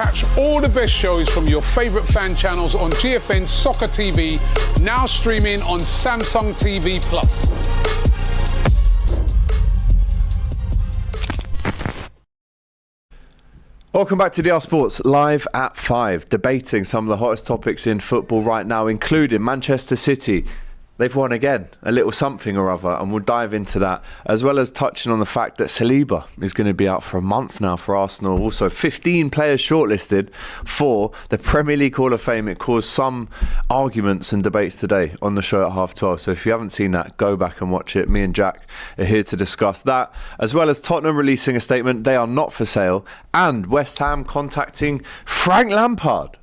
Catch all the best shows from your favourite fan channels on GFN Soccer TV, now streaming on Samsung TV Plus. Welcome back to DR Sports, live at 5, debating some of the hottest topics in football right now, including Manchester City. They've won again, a little something or other, and we'll dive into that, as well as touching on the fact that Saliba is going to be out for a month now for Arsenal. Also, 15 players shortlisted for the Premier League Hall of Fame. It caused some arguments and debates today on the show at 12:30. So if you haven't seen that, go back and watch it. Me and Jack are here to discuss that, as well as Tottenham releasing a statement. They are not for sale, and West Ham contacting Frank Lampard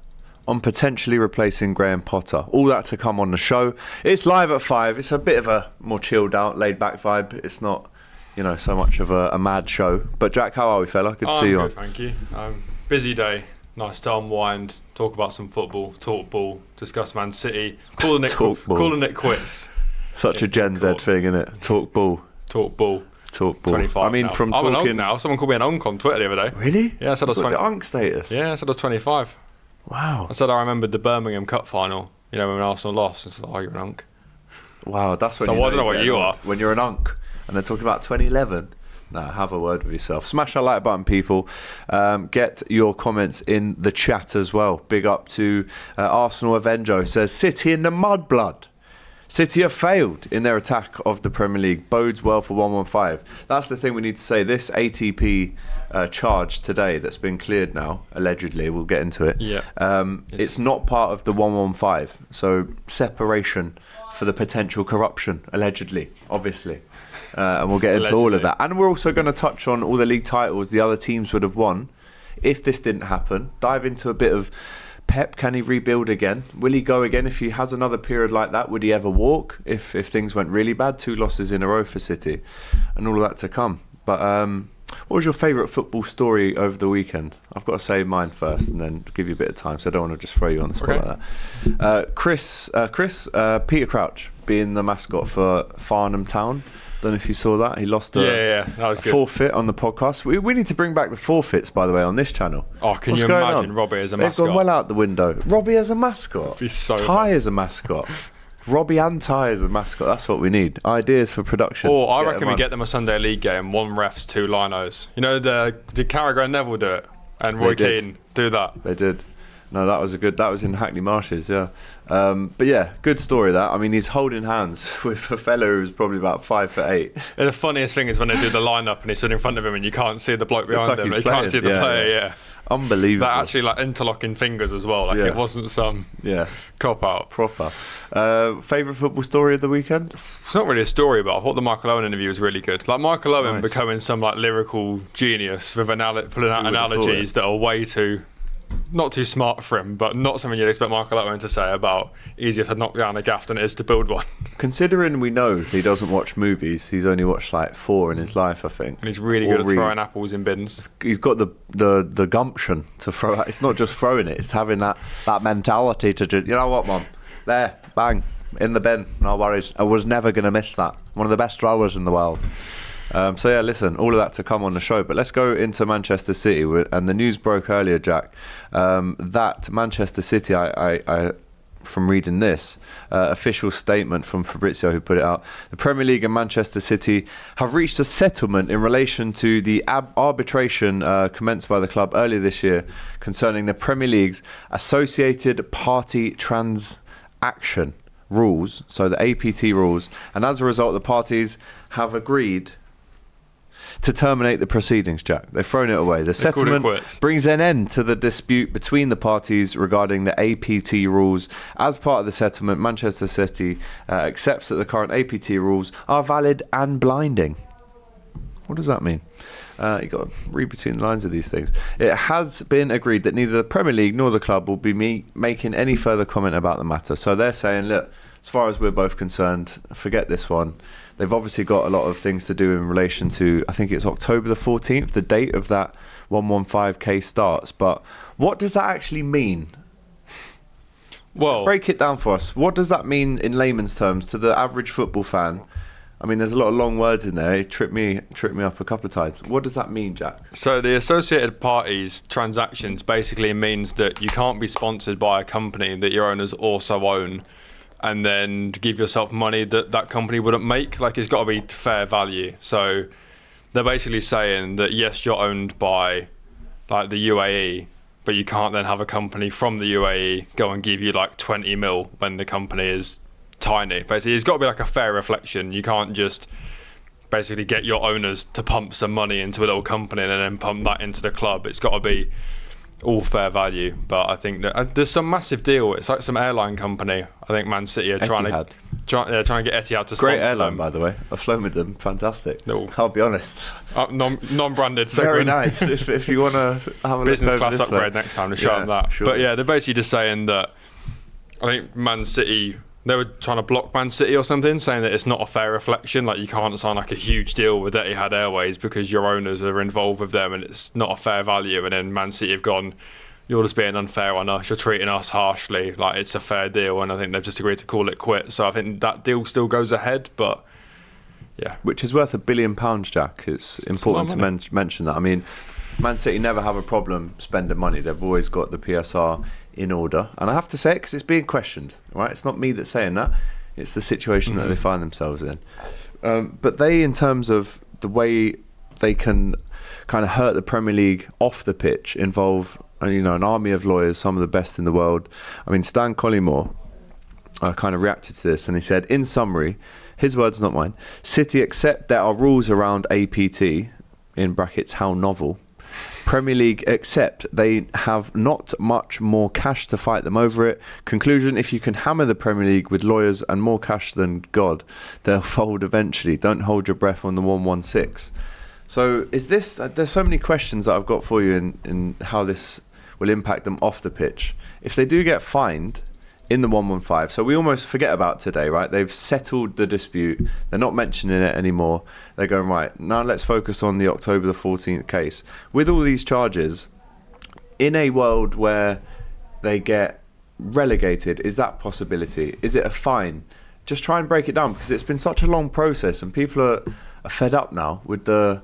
on potentially replacing Graham Potter. All that to come on the show. It's live at 5. It's a bit of a more chilled out, laid back vibe. It's not, so much of a mad show. But Jack, how are we, fella? Good to see you good, on. Thank you. Busy day. Nice to unwind, talk about some football, talk ball, discuss Man City, calling it quits. Such a Gen Z thing, isn't it? Talk ball. Talk ball. Talk ball. 25 I mean, now. from I'm talking... an unk now. Someone called me an unk on Twitter the other day. Really? Yeah, I said I was 20. The unk status? Yeah, I said I was 25. Wow. I said I remembered the Birmingham Cup final, when Arsenal lost. I said, oh, you're an unk. Wow, that's when so I don't know what you are. When you're an unk and they're talking about 2011. Nah, have a word with yourself. Smash that like button, people. Get your comments in the chat as well. Big up to Arsenal Avenjo. Says, City in the mudblood. City have failed in their attack of the Premier League. Bodes well for 115. That's the thing we need to say. This ATP charge today that's been cleared now, allegedly, we'll get into it. Yeah. It's not part of the 115. So separation for the potential corruption, allegedly, obviously. And we'll get into all of that. And we're also going to touch on all the league titles the other teams would have won if this didn't happen. Dive into a bit of Pep. Can he rebuild again? Will he go again if he has another period like that? Would he ever walk if things went really bad? 2 losses in a row for City and all of that to come. But what was your favourite football story over the weekend? I've got to say mine first and then give you a bit of time, so I don't want to just throw you on the spot like that. Peter Crouch being the mascot for Farnham Town. Don't know if you saw that. He lost a that was good. Forfeit on the podcast. We need to bring back the forfeits, by the way, on this channel. Oh, can you imagine Robbie as a mascot? They've gone well out the window. Robbie as a mascot. Be so Ty as a mascot. Robbie and Ty as a mascot. That's what we need. Ideas for production. Or I reckon we get them a Sunday league game, 1 refs, 2 linos. Did Carragher and Neville do it? And Roy Keane do that? They did. No, that was in Hackney Marshes, yeah. But yeah, good story that. I mean, he's holding hands with a fellow who's probably about 5'8". The funniest thing is when they do the lineup and he's stood in front of him and you can't see the bloke behind him. You can't see the player, yeah. Unbelievable. That actually interlocking fingers as well. It wasn't some cop out. Proper. Favourite football story of the weekend? It's not really a story, but I thought the Michael Owen interview was really good. Michael Owen becoming some lyrical genius with pulling out analogies that are way too... not too smart for him, but not something you'd expect Michael Owen to say about easier to knock down a gaff than it is to build one. Considering we know he doesn't watch movies, he's only watched 4 in his life, I think. And he's really good at throwing apples in bins. He's got the gumption to throw out. It's not just throwing it, it's having that mentality to just, you know what, Mum? There, bang, in the bin, no worries. I was never going to miss that. One of the best throwers in the world. So yeah, listen, all of that to come on the show. But let's go into Manchester City. And the news broke earlier, Jack, that Manchester City, I from reading this official statement from Fabrizio, who put it out, the Premier League and Manchester City have reached a settlement in relation to the arbitration commenced by the club earlier this year concerning the Premier League's associated party transaction rules, so the APT rules. And as a result, the parties have agreed to terminate the proceedings, Jack. They've thrown it away. The settlement brings an end to the dispute between the parties regarding the APT rules. As part of the settlement, Manchester City accepts that the current APT rules are valid and blinding. What does that mean? You've got to read between the lines of these things. It has been agreed that neither the Premier League nor the club will be making any further comment about the matter. So they're saying, look, as far as we're both concerned, forget this one. They've obviously got a lot of things to do in relation to, I think it's October the 14th, the date of that 115k starts. But what does that actually mean? Well, break it down for us. What does that mean in layman's terms to the average football fan? I mean, there's a lot of long words in there. It tripped me up a couple of times. What does that mean, Jack? So the associated parties transactions basically means that you can't be sponsored by a company that your owners also own and then give yourself money that that company wouldn't make. Like, it's got to be fair value. So they're basically saying that, yes, you're owned by like the UAE, but you can't then have a company from the UAE go and give you like 20 mil when the company is tiny. Basically, it's got to be like a fair reflection. You can't just basically get your owners to pump some money into a little company and then pump that into the club. It's got to be all fair value. But I think that there's some massive deal. It's like some airline company. I think Man City are trying to get Etihad to sponsor Great airline, them. by the way. I've flown with them. Fantastic. No. I'll be honest. Non-branded segment. Very nice. if you want to have a business look class this upgrade way. next time to show them that. Sure. But yeah, they're basically just saying that I think Man City, they were trying to block Man City or something, saying that it's not a fair reflection. Like, you can't sign like a huge deal with Etihad Airways because your owners are involved with them and it's not a fair value. And then Man City have gone, you're just being unfair on us, you're treating us harshly, like it's a fair deal. And I think they've just agreed to call it quits. So I think that deal still goes ahead, but yeah. Which is worth £1 billion, Jack. It's important to mention that. I mean, Man City never have a problem spending money. They've always got the PSR in order, and I have to say it because it's being questioned, right? It's not me that's saying that, it's the situation that they find themselves in. But they, in terms of the way they can kind of hurt the Premier League off the pitch, involve an army of lawyers, some of the best in the world. I mean, Stan Collymore kind of reacted to this and he said, in summary, his words, not mine, City accept there are rules around APT, in brackets, how novel. Premier League accept they have not much more cash to fight them over it. Conclusion, if you can hammer the Premier League with lawyers and more cash than God, they'll fold eventually. Don't hold your breath on the 116. So is this, there's so many questions that I've got for you in how this will impact them off the pitch. If they do get fined in the 115, so we almost forget about today, right? They've settled the dispute. They're not mentioning it anymore. They're going, right, now let's focus on the October the 14th case. With all these charges, in a world where they get relegated, is that possibility? Is it a fine? Just try and break it down, because it's been such a long process and people are fed up now with the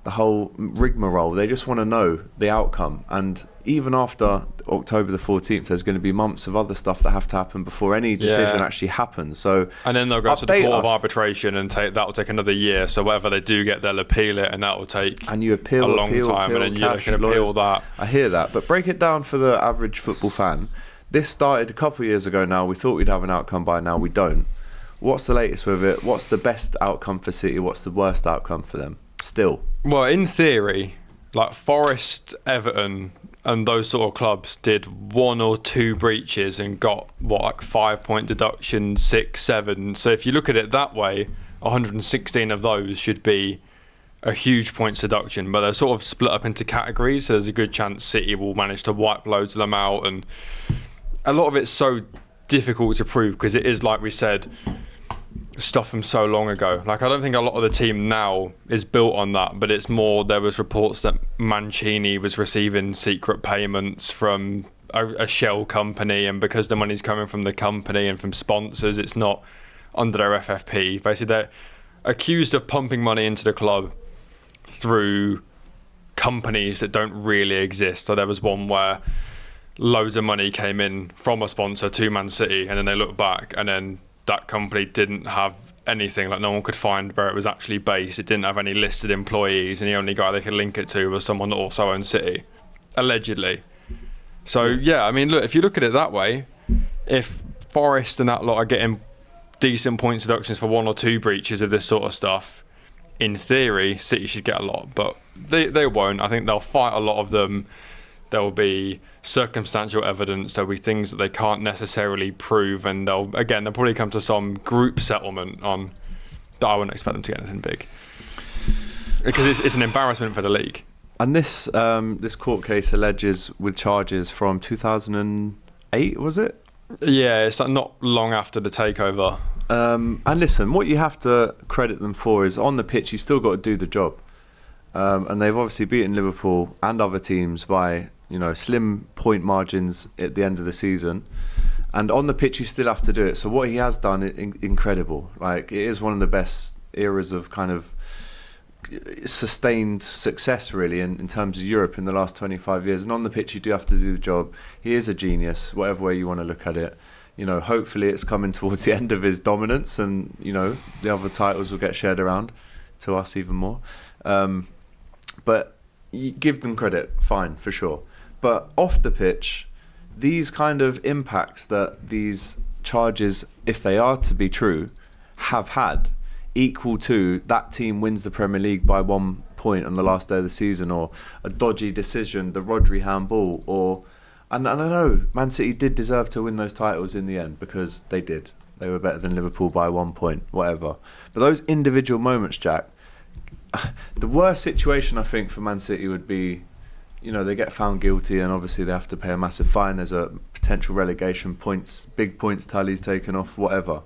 whole rigmarole. They just want to know the outcome. And even after October the 14th, there's going to be months of other stuff that have to happen before any decision actually happens. So, and then they'll go to the Court of Arbitration, and that will take another year. So whatever they do get, they'll appeal it, and that will take a long time. And then you can appeal that. I hear that, but break it down for the average football fan. This started a couple of years ago now. We thought we'd have an outcome by now. We don't. What's the latest with it? What's the best outcome for City? What's the worst outcome for them? Still. Well, in theory, like Forest, Everton and those sort of clubs did 1 or 2 breaches and got, like 5-point deduction, 6, 7. So if you look at it that way, 116 of those should be a huge points deduction, but they're sort of split up into categories. So there's a good chance City will manage to wipe loads of them out. And a lot of it's so difficult to prove because it is, like we said, stuff from so long ago. Like, I don't think a lot of the team now is built on that, but it's more, there was reports that Mancini was receiving secret payments from a shell company, and because the money's coming from the company and from sponsors, it's not under their FFP. Basically, they're accused of pumping money into the club through companies that don't really exist. So there was one where loads of money came in from a sponsor to Man City, and then they looked back and then that company didn't have anything, like no one could find where it was actually based. It didn't have any listed employees, and the only guy they could link it to was someone that also owned City, allegedly. So yeah, I mean, look, if you look at it that way, if Forest and that lot are getting decent points deductions for 1 or 2 breaches of this sort of stuff, in theory, City should get a lot, but they won't. I think they'll fight a lot of them. There will be circumstantial evidence. There'll be things that they can't necessarily prove, and they'll probably come to some group settlement on that. I wouldn't expect them to get anything big because it's an embarrassment for the league. And this court case alleges with charges from 2008, was it? Yeah, it's not long after the takeover. And listen, what you have to credit them for is on the pitch, you've still got to do the job. And they've obviously beaten Liverpool and other teams by slim point margins at the end of the season, and on the pitch you still have to do it. So what he has done is incredible. Like, it is one of the best eras of kind of sustained success really in terms of Europe in the last 25 years, and on the pitch you do have to do the job. He is a genius, whatever way you want to look at it. Hopefully it's coming towards the end of his dominance, and the other titles will get shared around to us even more. But you give them credit, fine, for sure. But off the pitch, these kind of impacts that these charges, if they are to be true, have had, equal to that team wins the Premier League by 1 point on the last day of the season, or a dodgy decision, the Rodri handball, and I know Man City did deserve to win those titles in the end, because they did. They were better than Liverpool by 1 point, whatever. But those individual moments, Jack, the worst situation I think for Man City would be, they get found guilty and obviously they have to pay a massive fine. There's a potential relegation, big points tallies taken off, whatever.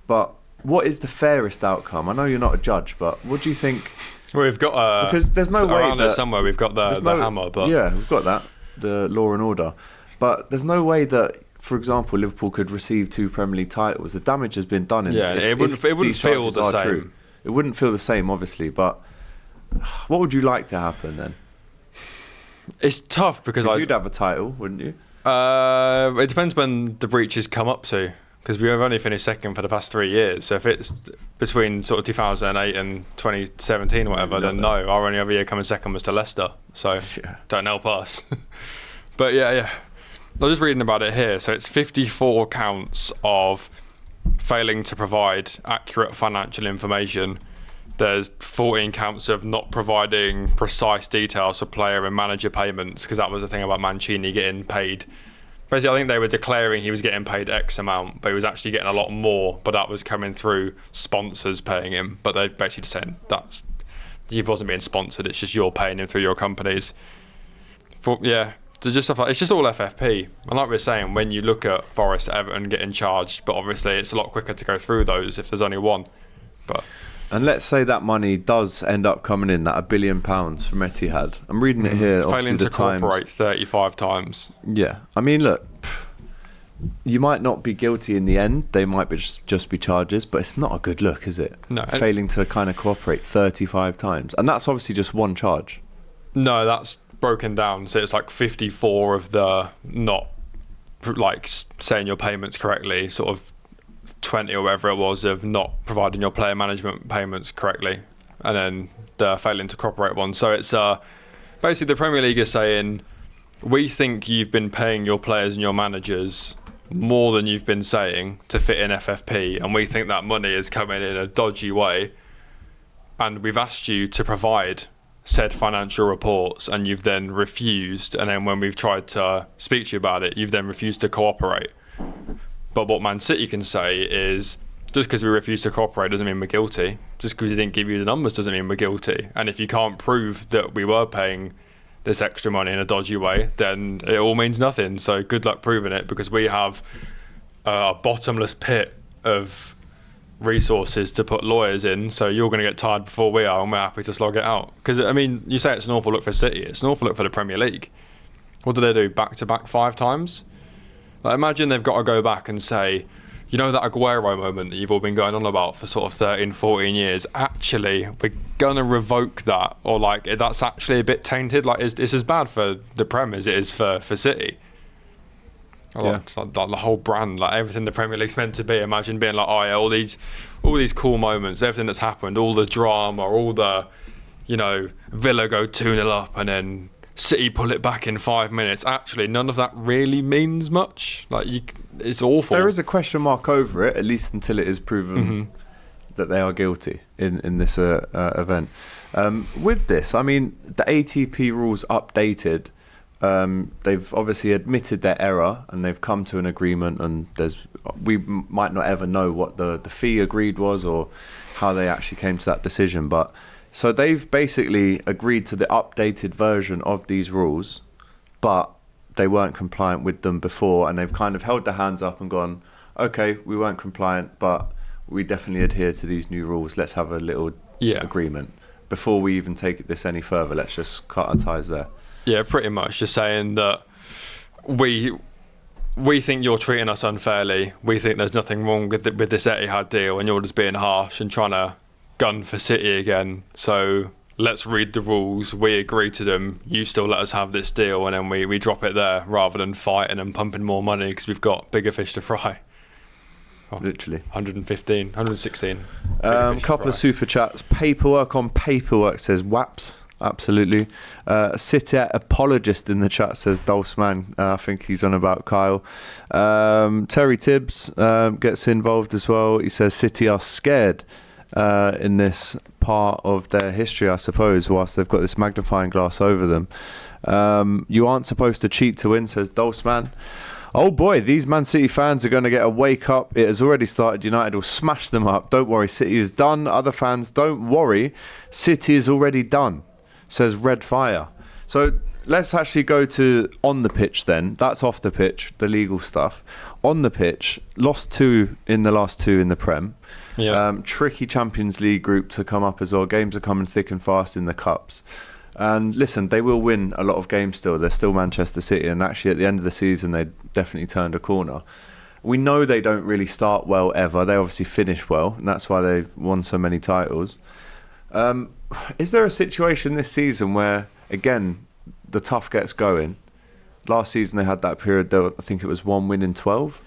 But what is the fairest outcome? I know you're not a judge, but what do you think? Well, we've got because there's no way around there somewhere we've got the hammer, but yeah, we've got that, the law and order. But there's no way that, for example, Liverpool could receive 2 Premier League titles. The damage has been done. It wouldn't feel the same. True. It wouldn't feel the same, obviously. But what would you like to happen then? It's tough because you'd have a title, wouldn't you? It depends when the breaches come up to, because we have only finished second for the past 3 years. So if it's between sort of 2008 and 2017 or whatever, then no. Our only other year coming second was to Leicester. So don't help us. But yeah. I was just reading about it here. So it's 54 counts of failing to provide accurate financial information. There's 14 counts of not providing precise details for player and manager payments, because that was the thing about Mancini getting paid. Basically, I think they were declaring he was getting paid X amount, but he was actually getting a lot more, but that was coming through sponsors paying him. But they're basically just saying that he wasn't being sponsored, it's just you're paying him through your companies. There's just stuff like, it's just all FFP. And like we were saying, when you look at Forest, Everton getting charged, but obviously it's a lot quicker to go through those if there's only one. And let's say that money does end up coming in, that £1 billion from Etihad. I'm reading it here. Failing to cooperate 35 times. Yeah. I mean, look, you might not be guilty in the end. They might be just be charges, but it's not a good look, is it? No. Failing to kind of cooperate 35 times. And that's obviously just one charge. No, that's broken down. So it's like 54 of the not like saying your payments correctly, sort of 20 or whatever it was of not providing your player management payments correctly, and then the failing to cooperate one. So it's basically the Premier League is saying, we think you've been paying your players and your managers more than you've been saying to fit in FFP, and we think that money is coming in a dodgy way, and we've asked you to provide said financial reports and you've then refused, and then when we've tried to speak to you about it, you've then refused to cooperate. But what Man City can say is, just because we refuse to cooperate doesn't mean we're guilty. Just because we didn't give you the numbers doesn't mean we're guilty. And if you can't prove that we were paying this extra money in a dodgy way, then it all means nothing. So good luck proving it, because we have a bottomless pit of resources to put lawyers in. So you're going to get tired before we are, and we're happy to slog it out. Because, I mean, you say it's an awful look for City. It's an awful look for the Premier League. What do they do? Back-to-back 5 times? Like, imagine they've got to go back and say, you know that Aguero moment that you've all been going on about for sort of 13, 14 years, actually, we're going to revoke that, or like, that's actually a bit tainted. Like, it's as bad for the Prem as it is for City. It's like the whole brand, like everything the Premier League's meant to be. Imagine being like, oh yeah, all these cool moments, everything that's happened, all the drama, all the, Villa go 2-0 up and then City pull it back in 5 minutes. Actually, none of that really means much. Like, it's awful. There is a question mark over it, at least until it is proven that they are guilty in this event. With this, I mean, the ATP rules updated. They've obviously admitted their error and they've come to an agreement, and we might not ever know what the fee agreed was or how they actually came to that decision, but so they've basically agreed to the updated version of these rules, but they weren't compliant with them before, and they've kind of held their hands up and gone, okay, we weren't compliant, but we definitely adhere to these new rules. Let's have a little agreement. Before we even take this any further, let's just cut our ties there. Yeah, pretty much just saying that we think you're treating us unfairly. We think there's nothing wrong with this Etihad deal, and you're just being harsh and trying to gun for City again. So let's read the rules. We agree to them. You still let us have this deal, and then we drop it there rather than fighting and pumping more money because we've got bigger fish to fry. Literally 115, 116. Couple of super chats. Paperwork on paperwork, says Waps. Absolutely. City apologist in the chat, says Dulceman. I think he's on about Kyle. Terry Tibbs gets involved as well. He says City are scared in this part of their history, I suppose, whilst they've got this magnifying glass over them. You aren't supposed to cheat to win, says Dulceman. Oh boy, these Man City fans are going to get a wake up. It has already started. United will smash them up. Don't worry, City is done. Other fans, don't worry. City is already done, says Red Fire. So let's actually go to on the pitch then. That's off the pitch, the legal stuff. On the pitch, lost 2 in the last 2 in the Prem. Yeah. Tricky Champions League group to come up as well. Games are coming thick and fast in the Cups. And listen, they will win a lot of games still. They're still Manchester City, and actually at the end of the season they definitely turned a corner. We know they don't really start well ever. They obviously finish well, and that's why they've won so many titles. Is there a situation this season where, again, the tough gets going? Last season they had that period, I think it was 1 win in 12.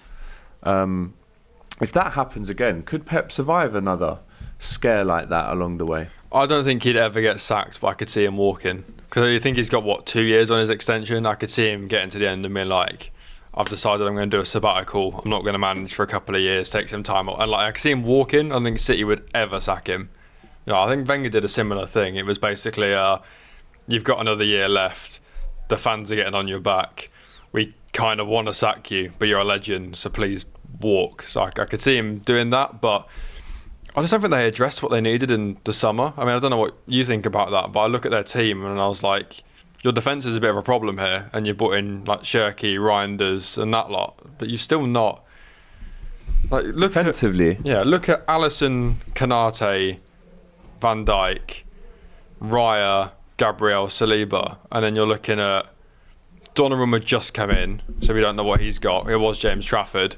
If that happens again, could Pep survive another scare like that along the way? I don't think he'd ever get sacked, but I could see him walking. Because I think he's got, 2 years on his extension? I could see him getting to the end and being like, I've decided I'm going to do a sabbatical. I'm not going to manage for a couple of years, take some time off. And I could see him walking. I don't think City would ever sack him. I think Wenger did a similar thing. It was basically, you've got another year left. The fans are getting on your back. We kind of want to sack you, but you're a legend, so please walk. So I could see him doing that, but I just don't think they addressed what they needed in the summer. I mean, I don't know what you think about that, but I look at their team and I was like, your defence is a bit of a problem here, and you've brought in like Shirky, Reinders, and that lot, but you've still not. Look Defensively? Look at Alisson, Kanate, Van Dijk, Raya, Gabriel, Saliba, and then you're looking at Donnarumma just come in, so we don't know what he's got. It was James Trafford.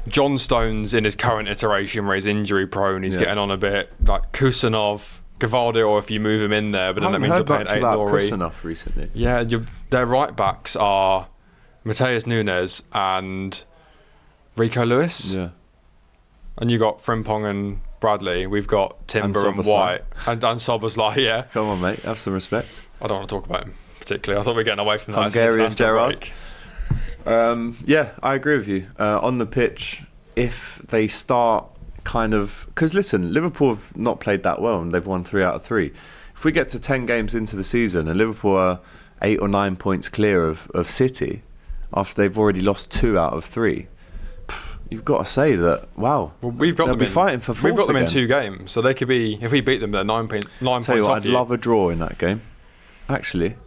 John Stones in his current iteration where he's injury prone, he's getting on a bit. Like Kusanov, Gavardio, if you move him in there, but then that means you're playing 8 Nori. Kusanov recently. Yeah, their right backs are Mateus Nunes and Rico Lewis. Yeah. And you got Frimpong and Bradley. We've got Timber and White and Szoboszlai. Yeah. Come on, mate. Have some respect. I don't want to talk about him particularly. I thought we were getting away from that. Hungarian Gerrard. Yeah, I agree with you. On the pitch, if they start kind of... Because listen, Liverpool have not played that well and they've won 3 out of 3. If we get to 10 games into the season and Liverpool are 8 or 9 points clear of City after they've already lost 2 out of 3, you've got to say that, wow, we've got they'll them be fighting for fourth. We've got them again. in 2 games, so they could be, if we beat them, they're 9 points Tell you what, off I'd you. love a draw in that game. Actually.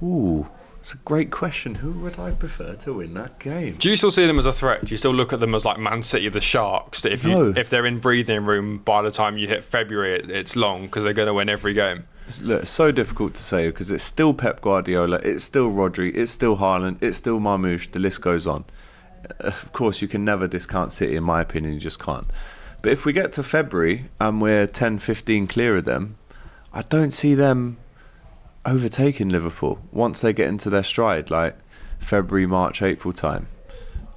Ooh, it's a great question. Who would I prefer to win that game? Do you still see them as a threat? Do you still look at them as like Man City, the Sharks? That if they're in breathing room by the time you hit February, it's long because they're going to win every game. Look, it's so difficult to say because it's still Pep Guardiola, it's still Rodri, it's still Haaland, it's still Marmoush, the list goes on. Of course, you can never discount City, in my opinion, you just can't. But if we get to February and we're 10, 15 clear of them, I don't see them overtaking Liverpool once they get into their stride, like February, March, April time.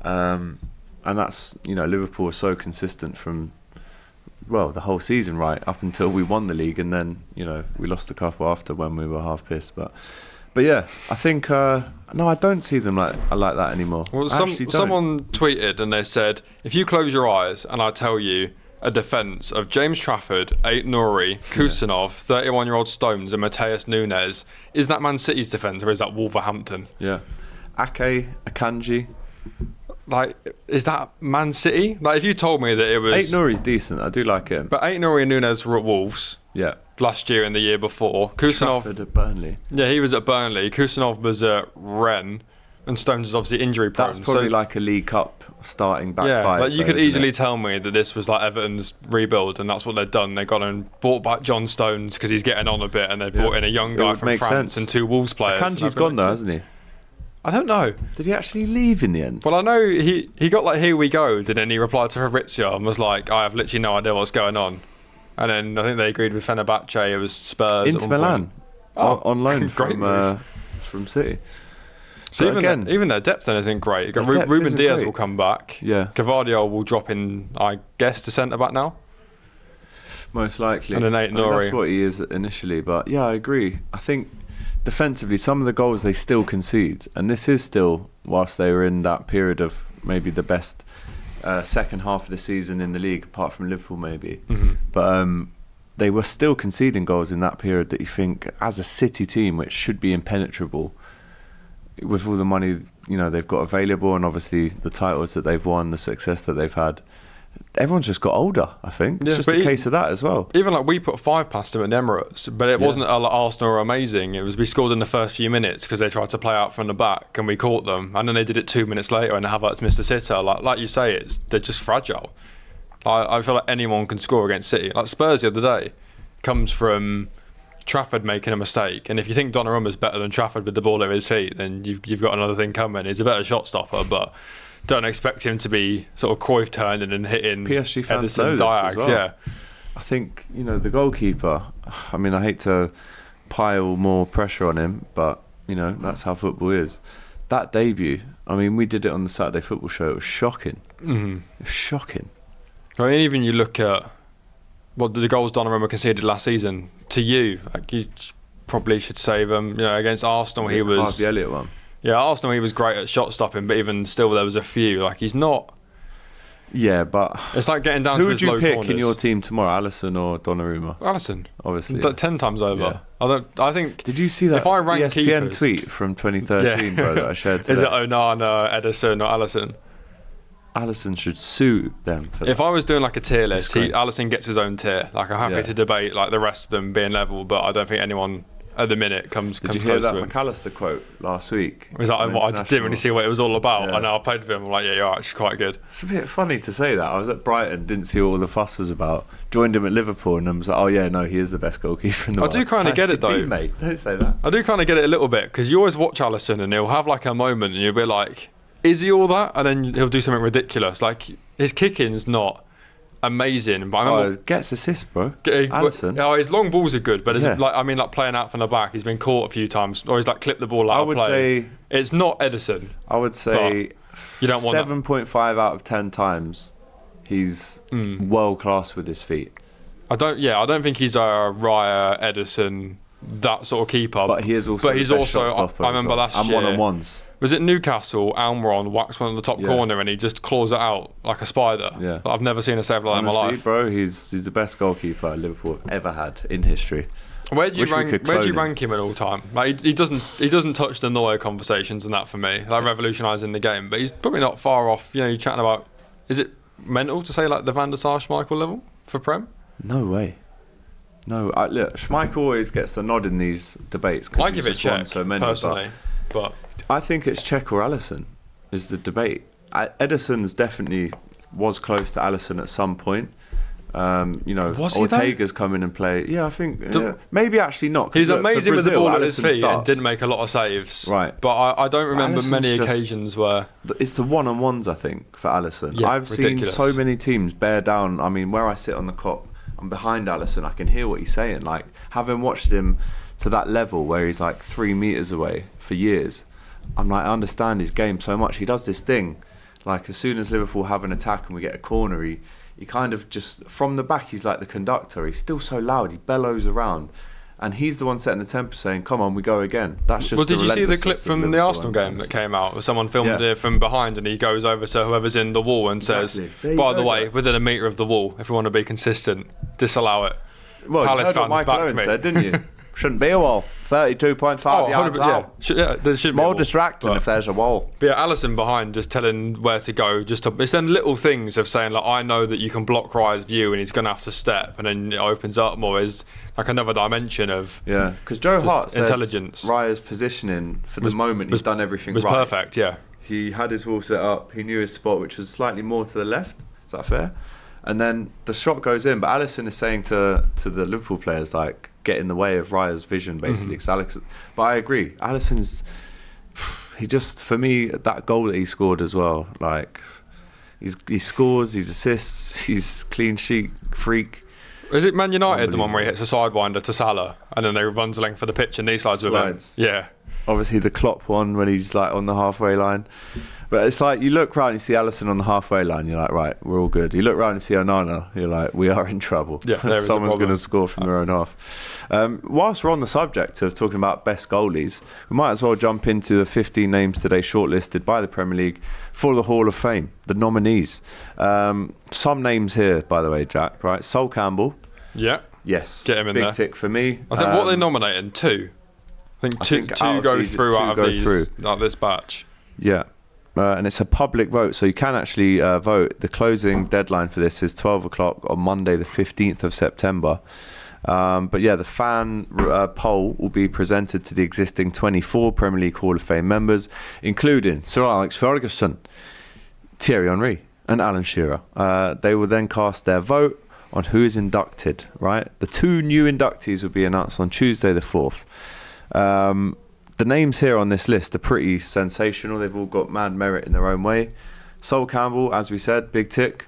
And that's, Liverpool are so consistent from, the whole season, right, up until we won the league, and then, we lost a couple after when we were half pissed. But yeah, I think, no, I don't see them like that anymore. Well, someone tweeted and they said, if you close your eyes and I tell you a defence of James Trafford, 8 Nori, Kusanov, 31-year-old Stones and Mateus Nunes, is that Man City's defence or is that Wolverhampton? Yeah. Ake, Akanji. Like, is that Man City? Like, if you told me that it was... 8 Nori's decent, I do like him. But 8 Nori and Nunes were at Wolves. Yeah. Last year and the year before. Kusanov... Trafford at Burnley. Yeah, he was at Burnley. Kusanov was at Rennes. And Stones is obviously injury prone. That's probably like a League Cup starting back 5. Like you could easily tell me that this was like Everton's rebuild and that's what they've done. They've gone and bought back John Stones because he's getting on a bit, and they brought in a young guy from France and 2 Wolves players. Akanji's gone though, hasn't he? I don't know. Did he actually leave in the end? Well, I know he got like, here we go, and then he replied to Fabrizio and was like, I have literally no idea what's going on. And then I think they agreed with Fenerbahce. It was Spurs. Inter Milan. On loan from City. So even their depth then isn't great. You got Ruben Diaz will come back. Yeah. Cavadio will drop in, I guess, to centre back now. Most likely. And then Nori. That's what he is initially. But yeah, I agree. I think defensively, some of the goals they still concede, and this is still whilst they were in that period of maybe the best second half of the season in the league, apart from Liverpool maybe. But they were still conceding goals in that period that you think, as a City team, which should be impenetrable, with all the money they've got available, and obviously the titles that they've won, the success that they've had, everyone's just got older. I think it's just a case of that as well. Even like we put 5 past them at the Emirates, but it wasn't like Arsenal were amazing. It was we scored in the first few minutes because they tried to play out from the back and we caught them, and then they did it 2 minutes later and Havertz missed a sitter. Like you say, they're just fragile. I feel like anyone can score against City. Like Spurs the other day comes from Trafford making a mistake, and if you think Donnarumma's better than Trafford with the ball at his feet, then you've got another thing coming. He's a better shot stopper, but don't expect him to be sort of Cruyff turning and hitting PSG fans Ederson Diags. Well. Yeah, I think the goalkeeper. I mean, I hate to pile more pressure on him, but that's how football is. That debut. I mean, we did it on the Saturday Football Show. It was shocking. It was shocking. I mean, even you look at the goals Donnarumma conceded last season. To you, like you probably should save them. Against Arsenal, he was Harvey Elliott one. Yeah, Arsenal, he was great at shot stopping, but even still, there was a few. Like he's not. Yeah, but it's like getting down to his low corners. Who would you pick in your team tomorrow, Alisson or Donnarumma? Alisson, obviously. 10 times over. Yeah. I think. Did you see that? If I rank ESPN keepers, tweet from 2013, bro, that I shared today? Is it Onana, Ederson, or Alisson? Alisson should sue them for that. If I was doing like a tier list, Alisson gets his own tier. Like I'm happy to debate like the rest of them being level, but I don't think anyone at the minute comes close to him. Did you hear that McAllister quote last week? Was that I just didn't really see what it was all about. Yeah. I know I played with him. I'm like, yeah, you're actually quite good. It's a bit funny to say that. I was at Brighton, didn't see what all the fuss was about. Joined him at Liverpool, and I was like, oh yeah, no, he is the best goalkeeper in the world. I do kind of get it though. Teammate. Don't say that. I do kind of get it a little bit because you always watch Alisson and he'll have like a moment and you'll be like, is he all that? And then he'll do something ridiculous. Like his kicking's not amazing, but I remember gets assists, bro. Alisson. His long balls are good, but like playing out from the back, he's been caught a few times, or he's like clipped the ball out of play. I would say it's not Ederson. I would say you don't want 7.5 out of 10 times he's world class with his feet. I don't think he's a Raya, Ederson, that sort of keeper. But he is also. But he's also. I remember last year. And one-on-ones. Was it Newcastle? Almiron whacks one at the top corner and he just claws it out like a spider. Yeah. I've never seen a save like that in my life. Bro, he's the best goalkeeper Liverpool have ever had in history. Where do you rank him at all time? Like he doesn't touch the Neuer conversations and that for me, like revolutionising the game. But he's probably not far off. You're chatting about. Is it mental to say like the Van der Sar Schmeichel level for Prem? No way. No, look, Schmeichel always gets the nod in these debates. I give it Czech so many, personally, but I think it's Czech or Alisson is the debate. Ederson's definitely was close to Alisson at some point. Ortega's come in and play. Yeah, I think maybe actually not. He's amazing with the ball at his feet and didn't make a lot of saves. Right, but I don't remember many occasions where it's the one-on-ones. I think for Alisson, I've seen so many teams bear down. I mean, where I sit on the cop, I'm behind Alisson. I can hear what he's saying. Like having watched him to that level where he's like 3 meters away for years. I'm like, I understand his game so much. He does this thing, like as soon as Liverpool have an attack and we get a corner, he kind of just from the back, he's like the conductor. He's still so loud. He bellows around, and he's the one setting the tempo, saying, "Come on, we go again." That's just. Well, did you see the clip from the Arsenal game that came out? Where someone filmed it from behind, and he goes over to whoever's in the wall and says, "By the way, within a metre of the wall, if we want to be consistent, disallow it." Well, Palace you heard what Michael Owen said, didn't you? Shouldn't be a wall. 32.5 yards out. There should be more distracting if there's a wall. But yeah, Alisson behind, just telling where to go. It's them little things of saying, like, I know that you can block Raya's view and he's going to have to step, and then it opens up more. Is like another dimension of because Joe Hart said intelligence. Raya's positioning for the moment, he's done everything was right. Perfect, yeah. He had his wall set up. He knew his spot, which was slightly more to the left. Is that fair? And then the shot goes in, but Alisson is saying to the Liverpool players, like, get in the way of Raya's vision, basically. But I agree. Alisson's, he just, for me, that goal that he scored as well, like, he scores, he's assists, he's clean sheet freak. Is it Man United, the one where he hits a sidewinder to Salah and then they runs the length of the pitch and these sides with him? Yeah. Obviously the Klopp one when he's like on the halfway line. But it's like you look round and you see Alisson on the halfway line, you're like, right, we're all good. You look round and see Onana, you're like, we are in trouble. Yeah, there is someone's going to score from their own half. Whilst we're on the subject of talking about best goalies, we might as well jump into the 15 names today shortlisted by the Premier League for the Hall of Fame, the nominees. Some names here, by the way, Jack, right? Sol Campbell. Yeah. Yes. Get him in Big there. tick for me. I think what are they nominating? Two. I think two goes through out of these, like this batch. Yeah. And it's a public vote, so you can actually vote. The closing deadline for this is 12 o'clock on Monday, the 15th of September. But yeah, the fan poll will be presented to the existing 24 Premier League Hall of Fame members, including Sir Alex Ferguson, Thierry Henry, and Alan Shearer. They will then cast their vote on who is inducted, right? The 2 new inductees will be announced on Tuesday, the 4th. The names here on this list are pretty sensational. They've all got mad merit in their own way. Sol Campbell, as we said, big tick.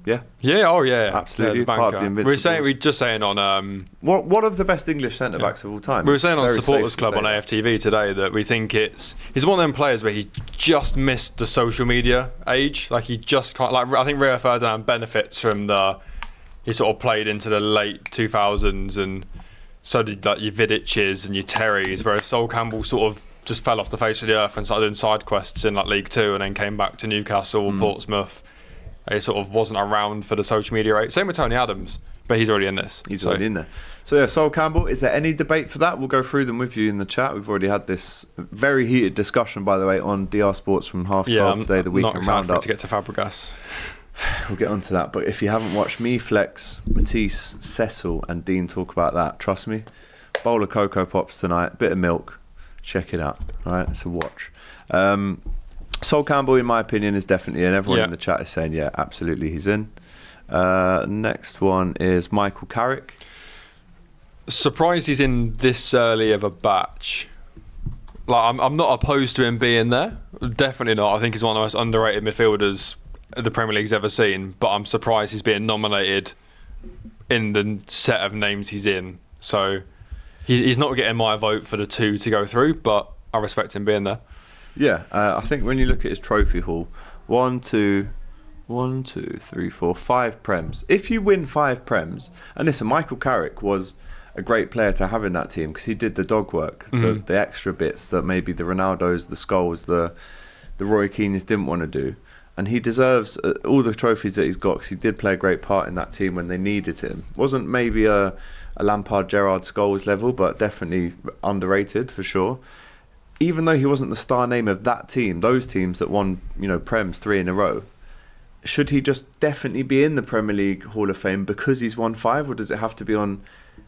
Yeah. Yeah. Oh yeah. Absolutely. Yeah, Part of the Invincibles. we're just saying on. One of the best English centre backs of all time. We were saying on Very Supporters safe to Club say on that. AFTV today that we think he's one of them players where he just missed the social media age. Like he just can't. Like I think Rio Ferdinand benefits from he sort of played into the late 2000s and. So did like your Vidic's and your Terry's, whereas Sol Campbell sort of just fell off the face of the earth and started doing side quests in like League Two, and then came back to Newcastle, Portsmouth. He sort of wasn't around for the social media rate. Same with Tony Adams, but he's already in this. He's already in there. So yeah, Sol Campbell. Is there any debate for that? We'll go through them with you in the chat. We've already had this very heated discussion, by the way, on DR Sports from 12:30 today. The weekend not excited for it roundup. to get to Fabregas. We'll get onto that. But if you haven't watched me, Flex, Matisse, Cecil, and Dean talk about that, trust me. Bowl of Cocoa Pops tonight, bit of milk. Check it out. All right, it's a watch. Sol Campbell, in my opinion, is definitely in. Everyone in the chat is saying, yeah, absolutely, he's in. Next one is Michael Carrick. Surprised he's in this early of a batch. Like I'm not opposed to him being there. Definitely not. I think he's one of the most underrated midfielders the Premier League's ever seen. But I'm surprised he's being nominated in the set of names he's in. So he's not getting my vote for the 2 to go through. But I respect him being there. Yeah, I think when you look at his trophy haul, 5 Prems. If you win 5 Prems, and listen, Michael Carrick was a great player to have in that team because he did the dog work, the extra bits that maybe the Ronaldos, the Scholes, the Roy Keanes didn't want to do. And he deserves all the trophies that he's got because he did play a great part in that team when they needed him. Wasn't maybe a Lampard, Gerrard, Scholes level, but definitely underrated for sure. Even though he wasn't the star name of that team, those teams that won, Prems 3 in a row, should he just definitely be in the Premier League Hall of Fame because he's won 5, or does it have to be on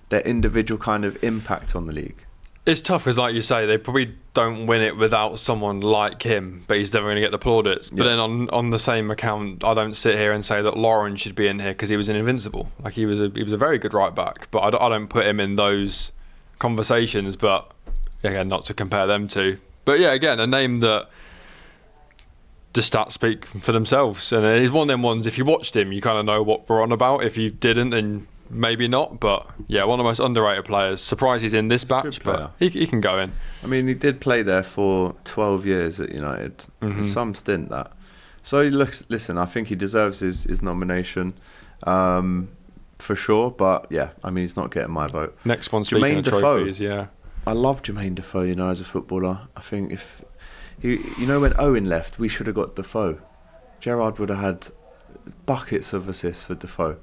their individual kind of impact on the league? It's tough because, like you say, they probably don't win it without someone like him, but he's never going to get the plaudits. But then on the same account, I don't sit here and say that Lauren should be in here because he was an Invincible. Like he was a very good right back, but I don't put him in those conversations. But again, not to compare them to. But yeah, again, a name that the stats speak for themselves, and he's one of them ones. If you watched him, you kind of know what we're on about. If you didn't, then maybe not. But yeah, one of the most underrated players. Surprised he's in this batch, but he can go in. I mean, he did play there for 12 years at United. Some stint that. So listen, I think he deserves his nomination for sure. But yeah, I mean, he's not getting my vote. Next one, speaking Jermaine of Defoe. trophies, yeah. I love Jermaine Defoe, as a footballer. I think if he, when Owen left, we should have got Defoe. Gerrard would have had buckets of assists for Defoe.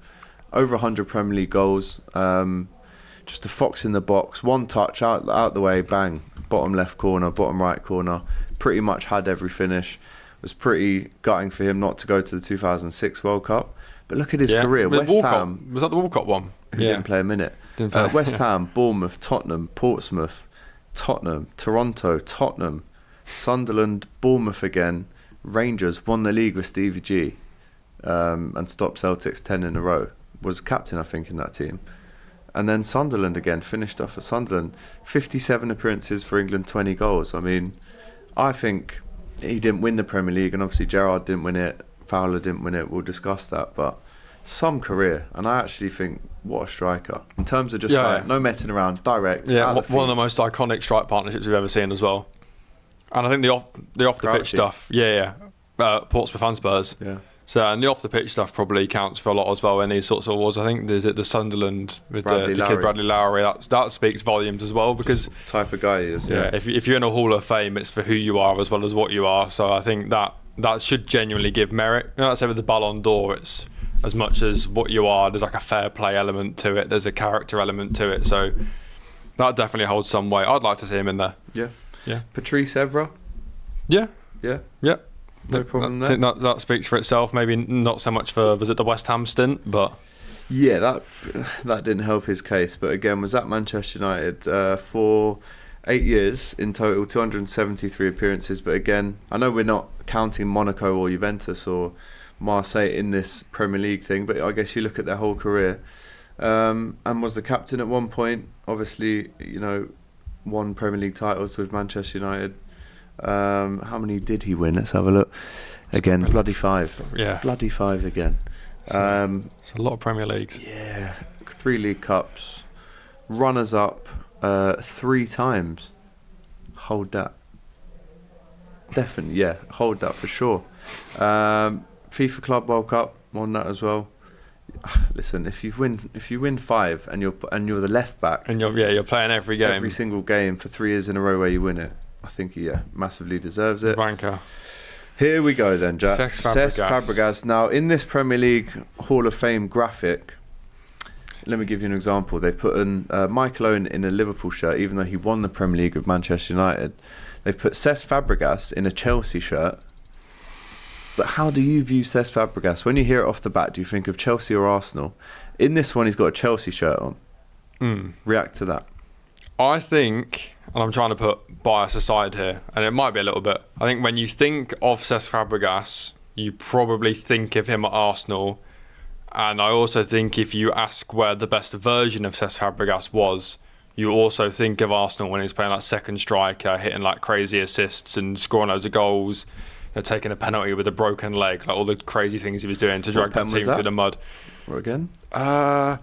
Over 100 Premier League goals. Just a fox in the box. One touch, out the way, bang. Bottom left corner, bottom right corner. Pretty much had every finish. Was pretty gutting for him not to go to the 2006 World Cup. But look at his career. West Ham. Was that the Walcott one? Who didn't play a minute. West Ham, Bournemouth, Tottenham, Portsmouth, Tottenham, Toronto, Tottenham, Sunderland, Bournemouth again, Rangers, won the league with Stevie G, and stopped Celtic's 10 in a row. Was captain, I think, in that team. And then Sunderland again, finished off at Sunderland. 57 appearances for England, 20 goals. I mean, I think he didn't win the Premier League, and obviously Gerrard didn't win it, Fowler didn't win it, we'll discuss that, but some career, and I actually think what a striker in terms of just no messing around, direct. Yeah, one of the most iconic strike partnerships we've ever seen as well. And I think the off the pitch stuff, Portsmouth and Spurs. Yeah. So and the off the pitch stuff probably counts for a lot as well in these sorts of awards. I think there's the Sunderland with the kid Bradley Lowry. That speaks volumes as well, because just the type of guy he is. Yeah, if you're in a Hall of Fame, it's for who you are as well as what you are. So I think that should genuinely give merit. Let's say with the Ballon d'Or, it's as much as what you are, there's like a fair play element to it, there's a character element to it, so that definitely holds some weight. I'd like to see him in there. Yeah. Patrice Evra. Yeah. No problem I there. think that speaks for itself. Maybe not so much for the West Ham stint, but yeah, that didn't help his case. But again, was at Manchester United for 8 years in total, 273 appearances. But again, I know we're not counting Monaco or Juventus or Marseille in this Premier League thing, but I guess you look at their whole career, and was the captain at one point. Obviously, won Premier League titles with Manchester United. How many did he win? Let's have a look. Again, bloody 5. Yeah, bloody 5 again. It's a lot of Premier Leagues. Yeah, 3 League Cups, runners up 3 times. Hold that. Definitely, yeah, hold that for sure. FIFA Club World Cup, won that as well. Listen, if you win 5 and you're the left back, and you're playing every game, every single game for 3 years in a row where you win it, I think he massively deserves it. Banker. Here we go then, Jack. Cesc Fabregas. Now, in this Premier League Hall of Fame graphic, let me give you an example. They put Michael Owen in a Liverpool shirt, even though he won the Premier League with Manchester United. They've put Cesc Fabregas in a Chelsea shirt. But how do you view Cesc Fabregas? When you hear it off the bat, do you think of Chelsea or Arsenal? In this one, he's got a Chelsea shirt on. React to that. I think, and I'm trying to put bias aside here, and it might be a little bit, I think when you think of Cesc Fabregas, you probably think of him at Arsenal. And I also think if you ask where the best version of Cesc Fabregas was, you also think of Arsenal when he's playing like second striker, hitting like crazy assists and scoring loads of goals, taking a penalty with a broken leg, like all the crazy things he was doing to drag that team through the mud. Or again? I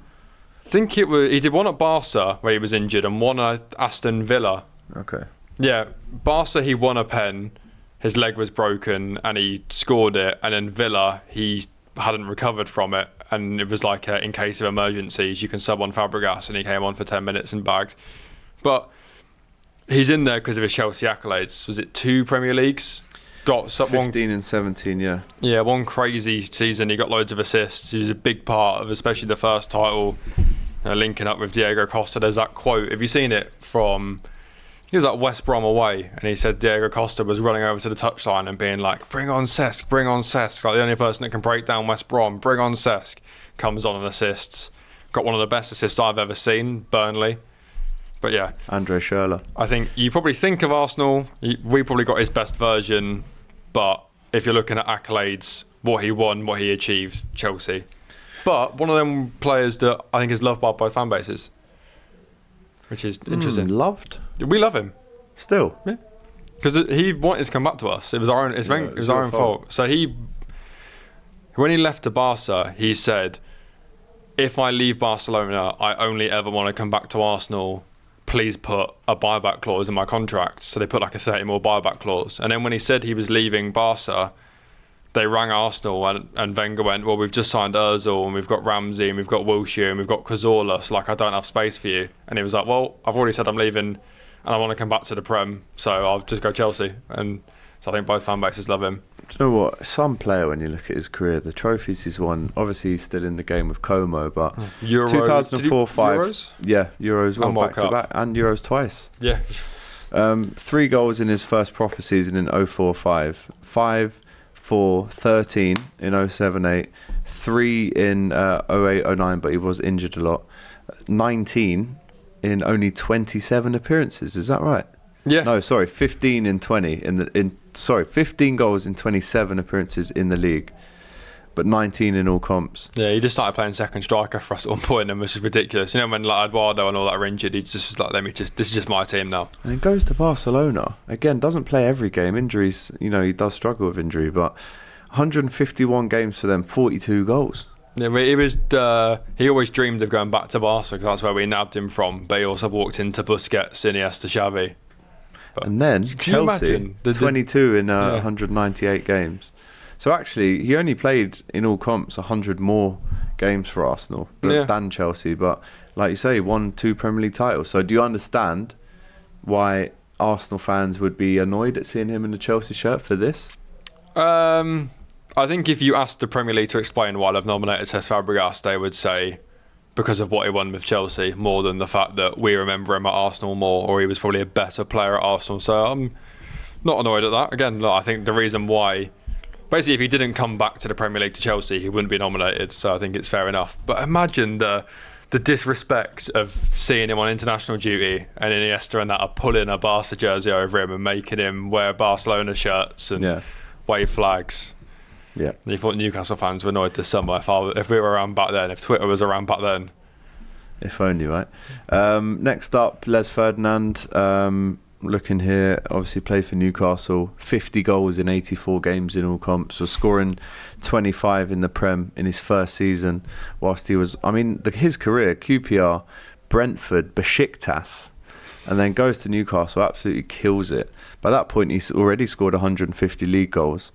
think he did one at Barca where he was injured and one at Aston Villa. Okay. Yeah, Barca he won a pen, his leg was broken and he scored it, and then Villa he hadn't recovered from it, and it was like in case of emergencies you can sub on Fabregas, and he came on for 10 minutes and bagged. But he's in there because of his Chelsea accolades. Was it 2 Premier Leagues? Got 15 and 17, yeah. Yeah, one crazy season. He got loads of assists. He was a big part of especially the first title, linking up with Diego Costa. There's that quote. Have you seen it from... He was at West Brom away, and he said Diego Costa was running over to the touchline and being like, bring on Cesc, bring on Cesc. Like the only person that can break down West Brom, bring on Cesc. Comes on and assists. Got one of the best assists I've ever seen, Burnley. But yeah. Andre Schürrle. I think you probably think of Arsenal. We probably got his best version. But if you're looking at accolades, what he won, what he achieved, Chelsea. But one of them players that I think is loved by both fan bases, which is interesting. Loved? We love him. Still? Yeah. Because he wanted to come back to us. It was our own fault. So when he left to Barca, he said, if I leave Barcelona, I only ever want to come back to Arsenal. Please put a buyback clause in my contract. So they put like a 30 mil buyback clause. And then when he said he was leaving Barca, they rang Arsenal and Wenger went, well, we've just signed Ozil and we've got Ramsey and we've got Wilshere and we've got Cazorla, so like I don't have space for you. And he was like, well, I've already said I'm leaving and I want to come back to the Prem, so I'll just go Chelsea. And so I think both fan bases love him. Do you know what? Some player, when you look at his career, the trophies he's won, obviously he's still in the game with Como, but 2004-5, Euros? Yeah, Euros And back to back, and Euros twice. Yeah. 3 goals in his first proper season in 04-5, 5, 4, 13 in 07-8, 3 in 08-09, but he was injured a lot. 19 in only 27 appearances. Is that right? Yeah. No, sorry, 15 in 20 15 goals in 27 appearances in the league, but 19 in all comps. Yeah, he just started playing second striker for us at one point, and this is ridiculous. You know, when like Eduardo and all that were injured, he just was like, this is just my team now. And he goes to Barcelona again. Doesn't play every game. Injuries, he does struggle with injury, but 151 games for them, 42 goals. Yeah, but he always dreamed of going back to Barca because that's where we nabbed him from. But he also walked into Busquets, Iniesta, Xavi. But And then can you Chelsea, imagine 22 in 198 games. So actually, he only played in all comps 100 more games for Arsenal than Chelsea. But like you say, he won 2 Premier League titles. So do you understand why Arsenal fans would be annoyed at seeing him in the Chelsea shirt for this? I think if you asked the Premier League to explain why they've nominated Cesc Fabregas, they would say because of what he won with Chelsea, more than the fact that we remember him at Arsenal more, or he was probably a better player at Arsenal. So I'm not annoyed at that. Again, look, I think the reason why, basically, if he didn't come back to the Premier League to Chelsea, he wouldn't be nominated. So I think it's fair enough. But imagine the disrespect of seeing him on international duty and Iniesta and that are pulling a Barca jersey over him and making him wear Barcelona shirts and wave flags. Yeah. You thought Newcastle fans were annoyed this summer if we were around back then, if Twitter was around back then. If only, right? Next up, Les Ferdinand. Looking here, obviously played for Newcastle. 50 goals in 84 games in all comps. Was scoring 25 in the Prem in his first season. Whilst he was, his career, QPR, Brentford, Besiktas, and then goes to Newcastle, absolutely kills it. By that point, he's already scored 150 league goals.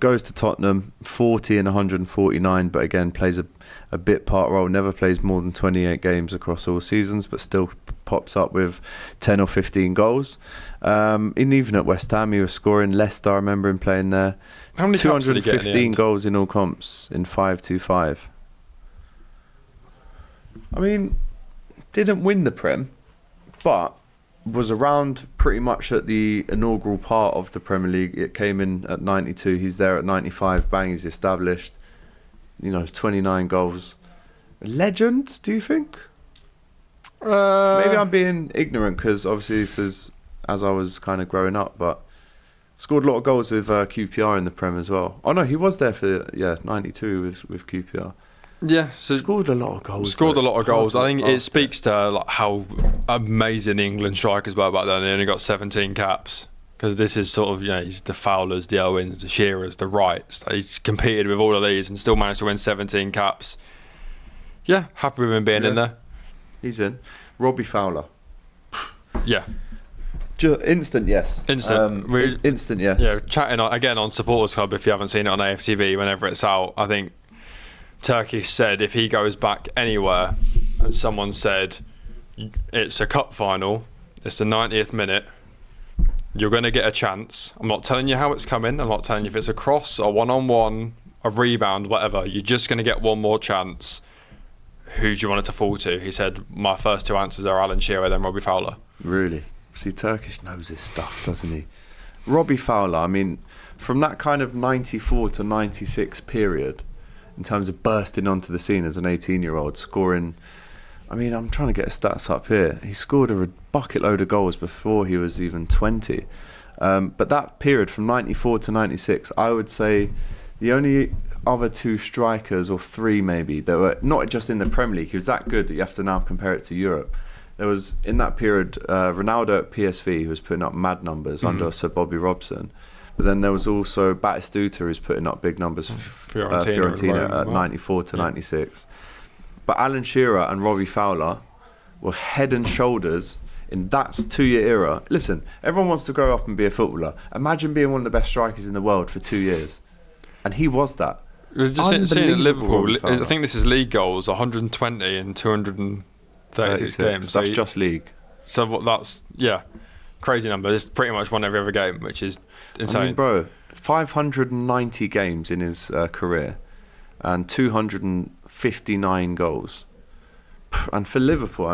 Goes to Tottenham, 40 and 149, but again plays a bit part role. Never plays more than 28 games across all seasons, but still pops up with 10 or 15 goals. And even at West Ham, he was scoring. Leicester, I remember him playing there. How many 215 goals in all comps in 5-2-5. Didn't win the Prem, but was around pretty much at the inaugural part of the Premier League. It came in at 92. He's there at 95. Bang, he's established. 29 goals. Legend, do you think? Maybe I'm being ignorant because obviously this is as I was kind of growing up, but scored a lot of goals with QPR in the Prem as well. Oh no, he was there for 92 with QPR. Yeah, so scored a lot of goals. I think it speaks to how amazing the England strikers were back then. They only got 17 caps because this is sort of he's the Fowlers, the Owens, the Shearers, the Wrights. He's competed with all of these and still managed to win 17 caps. Yeah, happy with him being in there. He's in. Robbie Fowler. Yeah. Instant yes. Instant yes. Yeah, chatting again on Supporters Club if you haven't seen it on AFTV whenever it's out. I think Turkish said if he goes back anywhere and someone said it's a cup final, it's the 90th minute, you're going to get a chance. I'm not telling you how it's coming. I'm not telling you if it's a cross, a one-on-one, a rebound, whatever. You're just going to get one more chance. Who do you want it to fall to? He said, my first 2 answers are Alan Shearer, then Robbie Fowler. Really? See, Turkish knows his stuff, doesn't he? Robbie Fowler, from that kind of 94 to 96 period, in terms of bursting onto the scene as an 18-year-old, scoring... I'm trying to get his stats up here. He scored a bucket load of goals before he was even 20. But that period, from 94 to 96, I would say the only other 2 strikers, or 3 maybe, that were not just in the Premier League, he was that good that you have to now compare it to Europe. There was, in that period, Ronaldo at PSV, who was putting up mad numbers under Sir Bobby Robson. But then there was also Batistuta, who's putting up big numbers for Fiorentina at 94 to 96. But Alan Shearer and Robbie Fowler were head and shoulders in that 2-year era. Listen, everyone wants to grow up and be a footballer. Imagine being one of the best strikers in the world for 2 years. And he was that. Just seeing at Liverpool, I think this is league goals, 120 in 236 games. That's just league. So that's, crazy number. It's pretty much won every other game, which is insane. Bro, 590 games in his career and 259 goals. And for Liverpool,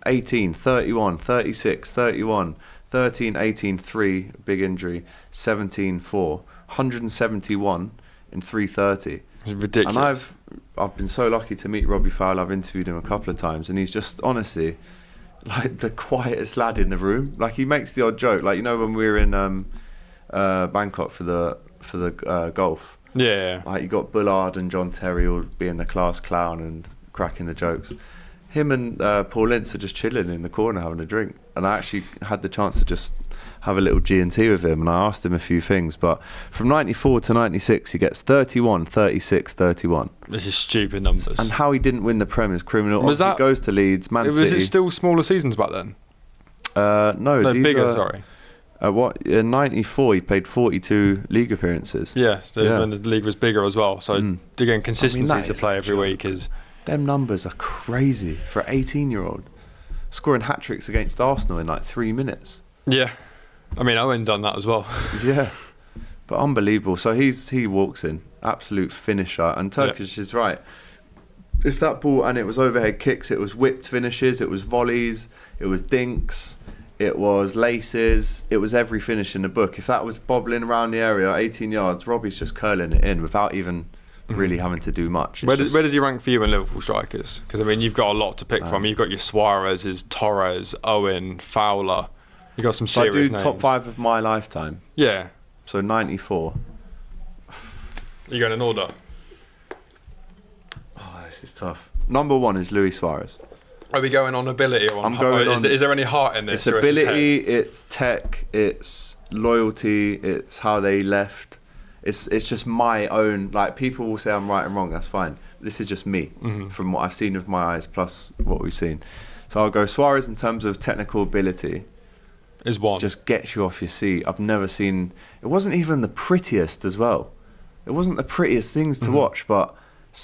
18, 31, 36, 31, 13, 18, 3, big injury, 17, 4, 171 in 330. It's ridiculous. And I've been so lucky to meet Robbie Fowler. I've interviewed him a couple of times, and he's just, honestly, like the quietest lad in the room. Like, he makes the odd joke. Like, when we were in Bangkok for the golf. Yeah. Like, you got Bullard and John Terry all being the class clown and cracking the jokes. Him and Paul Ince are just chilling in the corner having a drink. And I actually had the chance to just have a little G&T with him, and I asked him a few things. But from 94 to 96, he gets 31, 36, 31. This is stupid numbers. And how he didn't win the Prem is criminal. Was Obviously, that, goes to Leeds, Man City. Was it still smaller seasons back then? No, bigger, sorry. In 94, he played 42 league appearances. Yeah, so when the league was bigger as well. So, again, consistency to play every week is... Them numbers are crazy for an 18-year-old. Scoring hat-tricks against Arsenal in like 3 minutes. Yeah. I mean, Owen done that as well. Yeah. But unbelievable. So he walks in. Absolute finisher. And Turkish is right. If that ball, and it was overhead kicks, it was whipped finishes, it was volleys, it was dinks, it was laces, it was every finish in the book. If that was bobbling around the area, 18 yards, Robbie's just curling it in without even really having to do much. Where does he rank for you in Liverpool strikers? Because, I mean, you've got a lot to pick from. You've got your Suarez's, Torres, Owen, Fowler. You've got some serious names. I do top 5 of my lifetime. Yeah. So 94. You going in order? Oh, this is tough. Number 1 is Luis Suarez. Are we going on ability or on is there any heart in this? It's ability, it's tech, it's loyalty, it's how they left. It's just my own, like, people will say I'm right and wrong, that's fine. This is just me, from what I've seen with my eyes, plus what we've seen. So I'll go Suarez in terms of technical ability. Is one. Just gets you off your seat. I've never seen, it wasn't even the prettiest as well. It wasn't the prettiest things to watch, but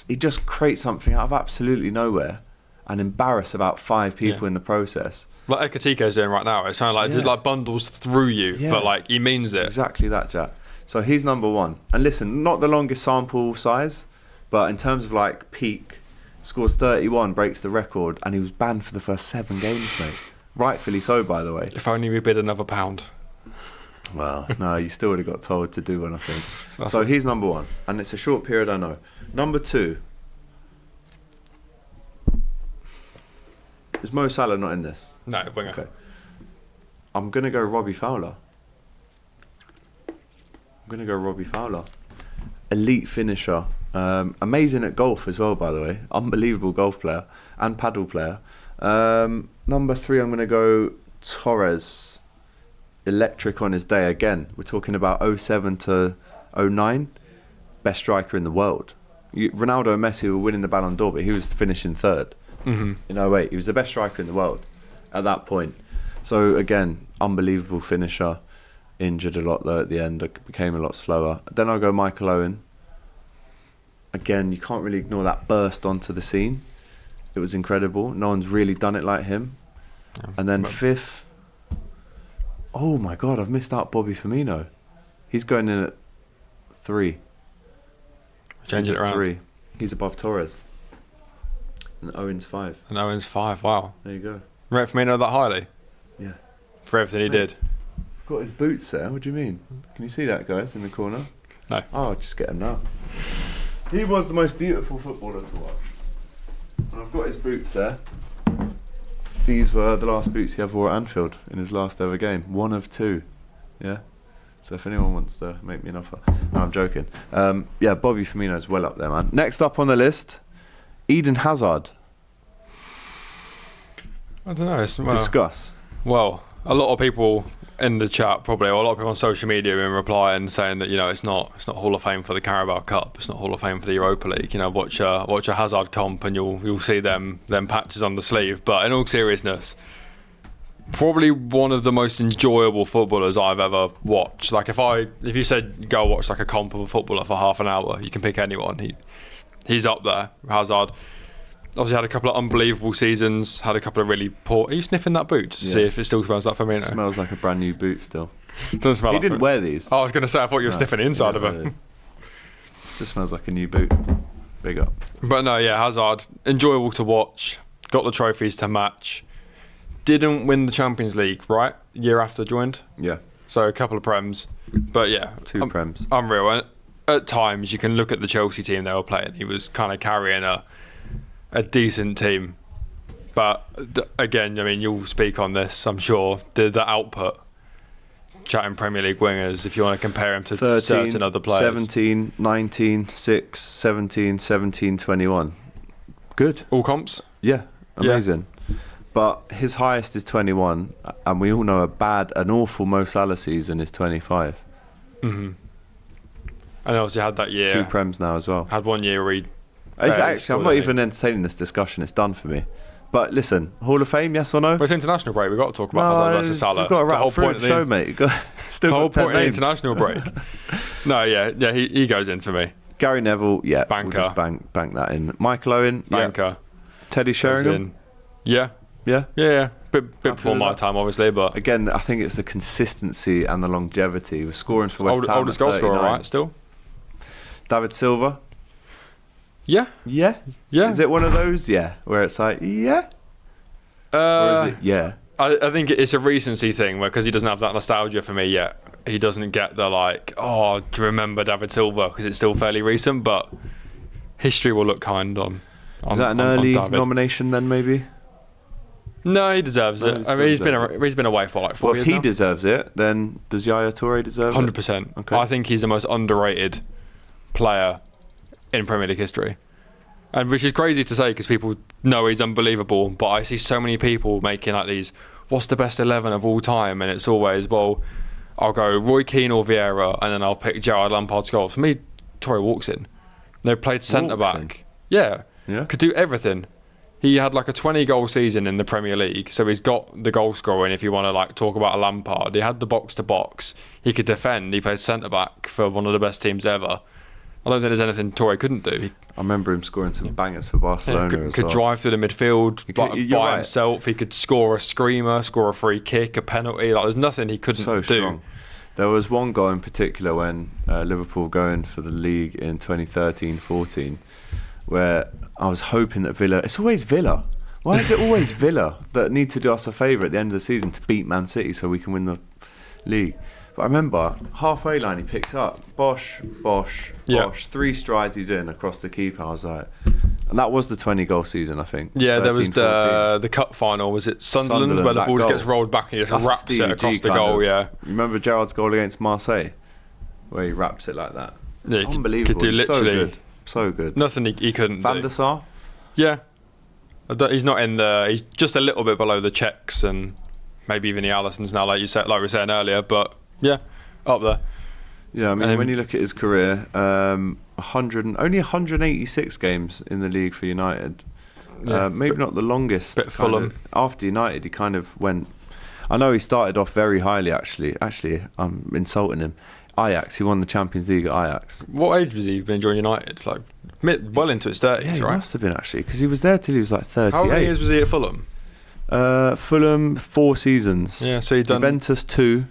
he just creates something out of absolutely nowhere and embarrass about 5 people in the process. Like Ekatike's doing right now, it sounds like it like bundles through you, but like he means it. Exactly that, Jack. So he's number 1. And listen, not the longest sample size, but in terms of like peak, scores 31, breaks the record, and he was banned for the first 7 games, mate. Rightfully so, by the way. If only we bid another £1. Well, no, you still would have got told to do one, I think. So he's number 1, and it's a short period, I know. Number 2. Is Mo Salah not in this? No, winger. Okay. I'm going to go Robbie Fowler. Elite finisher. Amazing at golf as well, by the way. Unbelievable golf player and paddle player. Number 3, I'm going to go Torres. Electric on his day again. We're talking about 07 to 09. Best striker in the world. Ronaldo and Messi were winning the Ballon d'Or, but he was finishing 3rd. In 08. He was the best striker in the world at that point. So again, unbelievable finisher. Injured a lot though at the end, became a lot slower. Then I'll go Michael Owen. Again, you can't really ignore that burst onto the scene. It was incredible. No one's really done it like him. And then 5th, oh my God, I've missed out Bobby Firmino. He's going in at 3. Change it around. 3. He's above Torres. And Owen's 5. And Owen's 5, wow. There you go. Rate Firmino that highly? Yeah. For everything he did? Got his boots there, what do you mean? Can you see that, guys, in the corner? No. Oh, I'll just get him now. He was the most beautiful footballer to watch. And I've got his boots there. These were the last boots he ever wore at Anfield in his last ever game. 1 of 2. Yeah. So if anyone wants to make me an offer. No, I'm joking. Yeah, Bobby Firmino's well up there, man. Next up on the list, Eden Hazard. I don't know. Discuss. Well, a lot of people in the chat probably, or a lot of people on social media have been replying saying that, you know, it's not Hall of Fame for the Carabao Cup, it's not Hall of Fame for the Europa League. You know, watch a Hazard comp and you'll see them patches on the sleeve. But in all seriousness, probably one of the most enjoyable footballers I've ever watched. Like if you said go watch like a comp of a footballer for half an hour, you can pick anyone. He's up there. Hazard obviously had a couple of unbelievable seasons, had a couple of really poor. Are you sniffing that boot to see if it still smells like Firmino? It smells like a brand new boot still. Doesn't smell. He like didn't wear these. Oh, I was going to say I thought you were sniffing the inside of it. Just smells like a new boot. Big up. But no, yeah, Hazard, enjoyable to watch. Got the trophies to match. Didn't win the Champions League, right? Year after joined. Yeah. So a couple of Prems. But yeah. 2 Prems. Unreal. And at times, you can look at the Chelsea team they were playing. He was kind of carrying a decent team. But again, I mean, you'll speak on this, I'm sure. The output, chatting Premier League wingers, if you want to compare him to 13, certain other players. 17, 19, 6, 17, 17, 21. Good. All comps? Yeah, amazing. But his highest is 21, and we all know an awful Mo Salah season is 25. Mm-hmm. And obviously had that year. 2 Prems now as well. Had 1 year where he... Actually, I'm not even entertaining this discussion. It's done for me. But listen, Hall of Fame, yes or no? Well, it's international break. We've got to talk about Hazard versus Salah. You've got to the wrap whole through point the show, mate. You've got, still the whole got 10 point of the names. international break. No, yeah, he goes in for me. Gary Neville, yeah. Banker. We'll just bank that in. Michael Owen, Banker. Yeah. Teddy Sheringham. Yeah. Yeah? Yeah. Bit before my that. time, obviously, but... Again, I think it's the consistency and the longevity. With scoring for West Ham Oldest goal scorer, right, still? David Silva. Yeah. Yeah? Yeah. Is it one of those? Yeah. Where it's like, yeah? Or is it, yeah? I think it's a recency thing, where because he doesn't have that nostalgia for me yet, he doesn't get the like, oh, do you remember David Silva? Because it's still fairly recent, but history will look kind on. Is that an early nomination then, maybe? No, he deserves it. I mean, he's been away for like 4 years now. If he now. deserves it, then does Yaya Toure deserve 100%. it? Okay. I think he's the most underrated player in Premier League history. And which is crazy to say because people know he's unbelievable, but I see so many people making like these, what's the best 11 of all time? And it's always, well, I'll go Roy Keane or Vieira, and then I'll pick Gerrard Lampard's goal. For me, Toure walks in. They've played centre-back. Yeah. Could do everything. He had like a 20-goal season in the Premier League, so he's got the goal scoring if you want to like talk about a Lampard. He had the box-to-box. He could defend. He played centre-back for one of the best teams ever. I don't think there's anything Toure couldn't do. I remember him scoring some bangers for Barcelona could drive through the midfield by himself. He could score a screamer, score a free kick, a penalty. Like, there's nothing he couldn't do. Strong. There was one goal in particular when Liverpool going for the league in 2013-14 where I was hoping that Villa... It's always Villa. Why is it always Villa that need to do us a favour at the end of the season to beat Man City so we can win the league? But I remember, halfway line he picks up, Bosh, 3 strides he's in across the keeper. I was like... And that was the 20-goal season, I think. Yeah, there was the cup final. Was it Sunderland where the ball just gets rolled back and he just wraps it across the goal, yeah. You remember Gerrard's goal against Marseille? Where he wraps it like that. Yeah, unbelievable. Could do literally... So good. Nothing he couldn't do. Van der Sar? Yeah. He's not in the... He's just a little bit below the Czechs and maybe even the Allisons now, like we were saying earlier. But, yeah, up there. Yeah, I mean, when you look at his career, only 186 games in the league for United. Yeah, maybe not the longest. Bit Fulham. After United, he kind of went... I know he started off very highly, actually. Actually, I'm insulting him. Ajax, he won the Champions League at Ajax. What age was he when he joined United? Like, well into his 30s, yeah, he right? must have been, actually, because he was there till he was like 38. How many years was he at Fulham? Fulham, 4 seasons. Yeah, so he'd done... Juventus, 2.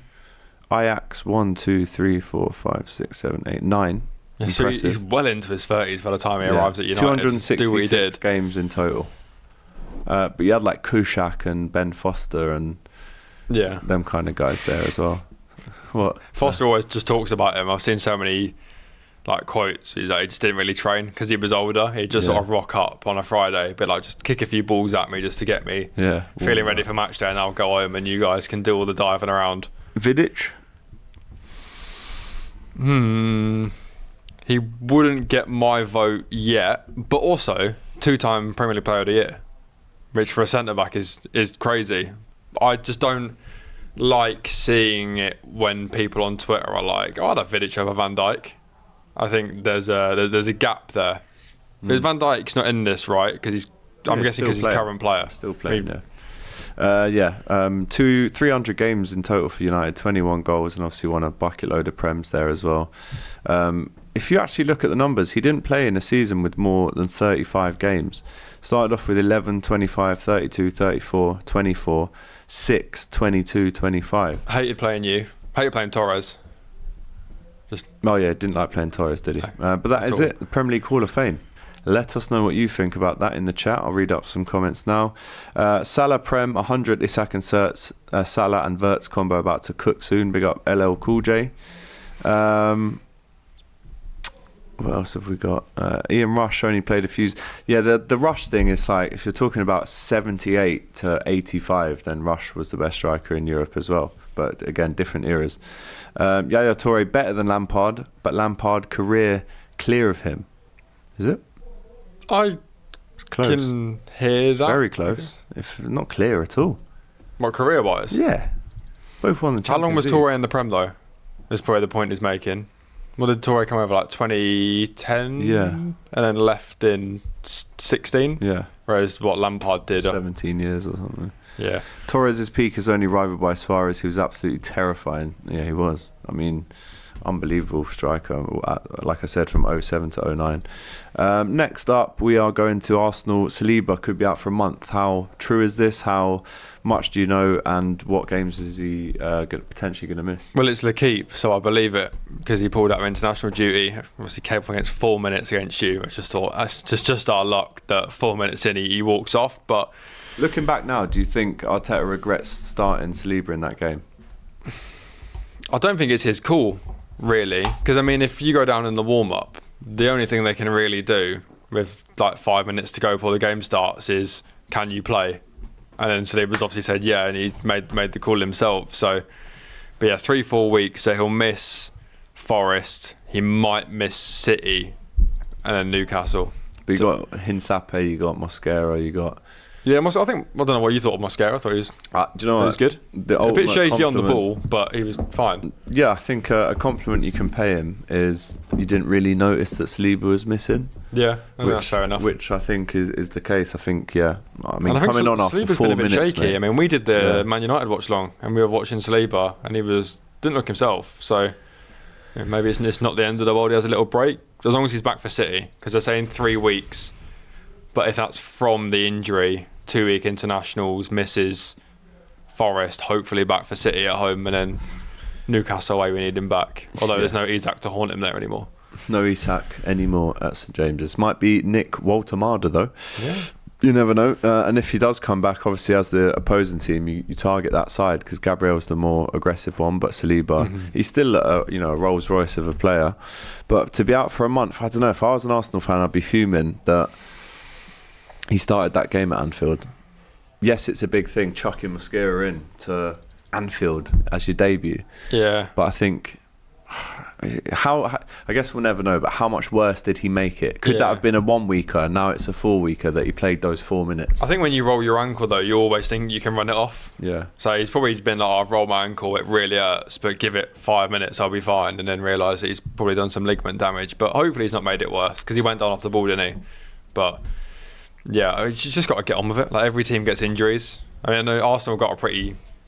Ajax, 1, 2, 3, 4, 5, 6, 7, 8, 9. Yeah, so he's well into his 30s by the time he arrives at United. 266 games in total. But you had like Kuszak and Ben Foster and them kind of guys there as well. What? Foster always just talks about him. I've seen so many like quotes. He's like, he just didn't really train because he was older. He'd just sort of rock up on a Friday, but like just kick a few balls at me just to get me feeling ready for match day, and I'll go home and you guys can do all the diving around. Vidic? He wouldn't get my vote yet, but also 2-time Premier League Player of the Year, which for a centre-back is crazy. I just don't like seeing it when people on Twitter are like, oh, I'd have Vidic over Van Dijk. I think there's a gap there. Because Van Dijk's not in this, right? Because I'm guessing because he's current player. Still playing, 300 games in total for United, 21 goals, and obviously won a bucket load of Prems there as well. If you actually look at the numbers, he didn't play in a season with more than 35 games. Started off with 11, 25, 32, 34, 24, 6, 22, 25. Hated playing Torres. Didn't like playing Torres, did he? But that is it, the Premier League Hall of Fame. Let us know what you think about that in the chat. I'll read up some comments now. Salah Prem, 100 Isak and Serts. Salah and Verts combo about to cook soon. Big up LL Cool J. What else have we got? Ian Rush only played a few. Yeah, the Rush thing is like, if you're talking about 78 to 85, then Rush was the best striker in Europe as well. But again, different eras. Yaya Toure better than Lampard, but Lampard career clear of him. Is it? I Close. can hear that. Very close. If not clear at all. What, career-wise? Yeah. Both won the Champions How long was League. Toure in the Prem, though? That's probably the point he's making. Well, did Toure come over, like, 2010? Yeah. And then left in 16? Yeah. Whereas, what, Lampard did... 17 years or something. Yeah. Torres' peak is only rivaled by Suarez. He was absolutely terrifying. Yeah, he was. I mean, unbelievable striker, like I said, from 07 to 09. Next up, we are going to Arsenal. Saliba could be out for a month. How true is this? How much do you know? And what games is he potentially going to miss? Well, it's L'Equipe, so I believe it, because he pulled out of international duty. Obviously came up against 4 minutes against you. I just thought, that's just our luck that 4 minutes in he walks off. But looking back now, do you think Arteta regrets starting Saliba in that game? I don't think it's his call, really, because I mean, if you go down in the warm-up, the only thing they can really do with like 5 minutes to go before the game starts is, can you play? And then Saliba's obviously said yeah, and he made the call himself. So, but yeah, 3-4 weeks. So he'll miss Forest. He might miss City, and then Newcastle. But you got Hinsape, you got Mosquera, you got. Yeah, I don't know what you thought of Mosquera. I thought he was. Do you know he was good. A bit shaky on the ball, but he was fine. Yeah, I think a compliment you can pay him is you didn't really notice that Saliba was missing. Yeah, that's fair enough. Which I think is the case. I think, yeah. I mean, I think coming on after Saliba's 4 been a bit minutes, shaky. mate. I mean, we did the Man United watch long, and we were watching Saliba, and he didn't look himself. So maybe it's not the end of the world. He has a little break, as long as he's back for City, because they're saying 3 weeks. But if that's from the injury, 2-week internationals, misses Forest, hopefully back for City at home, and then Newcastle away, we need him back. Although there's no Isak to haunt him there anymore. No Isak anymore at St James's. Might be Nick Walter-Marder though. Yeah. You never know. And if he does come back, obviously as the opposing team, you target that side because Gabriel's the more aggressive one, but Saliba, he's still a Rolls Royce of a player. But to be out for a month, I don't know. If I was an Arsenal fan, I'd be fuming that he started that game at Anfield. Yes, it's a big thing chucking Mosquera in to Anfield as your debut. Yeah. But I think I guess we'll never know, but how much worse did he make it? Could that have been a 1 weeker and now it's a 4 weeker that he played those 4 minutes? I think when you roll your ankle though, you always think you can run it off. Yeah. So he's probably been like, I've rolled my ankle, it really hurts, but give it 5 minutes, I'll be fine, and then realise that he's probably done some ligament damage. But hopefully he's not made it worse, because he went down off the ball, didn't he? But yeah, you just got to get on with it. Like, every team gets injuries. I mean, I know Arsenal got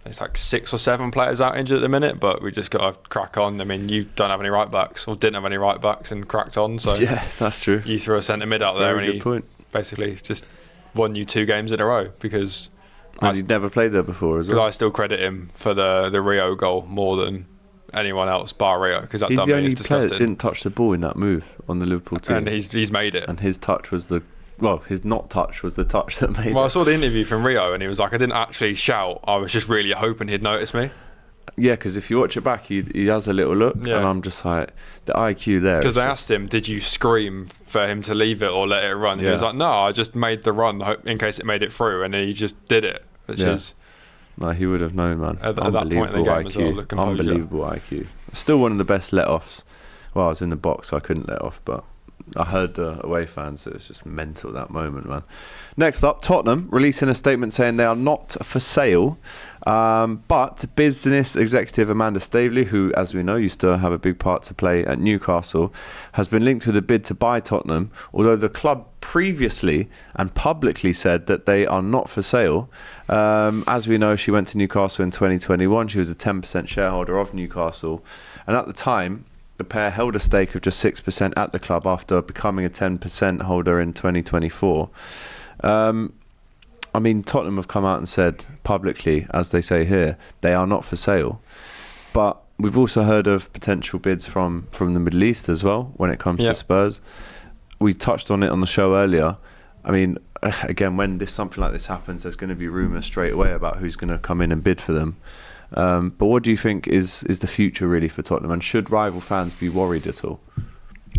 it's like 6 or 7 players out injured at the minute, but we just got to crack on. I mean, you don't have any right backs, or didn't have any right backs, and cracked on. So yeah, that's true. You threw a centre mid out there, and he basically just won you 2 games in a row, because he'd never played there before as well. I still credit him for the Rio goal more than anyone else, bar Rio, because he's the only player that didn't touch the ball in that move on the Liverpool team, and he's made it. And his touch was his not touch was the touch that made it. Well, I saw the interview from Rio, and he was like, I didn't actually shout. I was just really hoping he'd notice me. Yeah, because if you watch it back, he has a little look, and I'm just like, the IQ there. Because they asked him, did you scream for him to leave it or let it run? He was like, no, I just made the run in case it made it through, and he just did it, which is... No, he would have known, man. At that point in the game as well, the composure. Unbelievable IQ. Still one of the best let-offs. Well, I was in the box, so I couldn't let off, but I heard the away fans. It was just mental, that moment, man. Next up, Tottenham releasing a statement saying they are not for sale. But business executive Amanda Staveley, who, as we know, used to have a big part to play at Newcastle, has been linked with a bid to buy Tottenham, although the club previously and publicly said that they are not for sale. As we know, she went to Newcastle in 2021. She was a 10% shareholder of Newcastle. And at the time, the pair held a stake of just 6% at the club after becoming a 10% holder in 2024. I mean, Tottenham have come out and said publicly, as they say here, they are not for sale. But we've also heard of potential bids from the Middle East as well when it comes to Spurs. We touched on it on the show earlier. I mean, again, when something like this happens, there's going to be rumours straight away about who's going to come in and bid for them. But what do you think is the future really for Tottenham? And should rival fans be worried at all?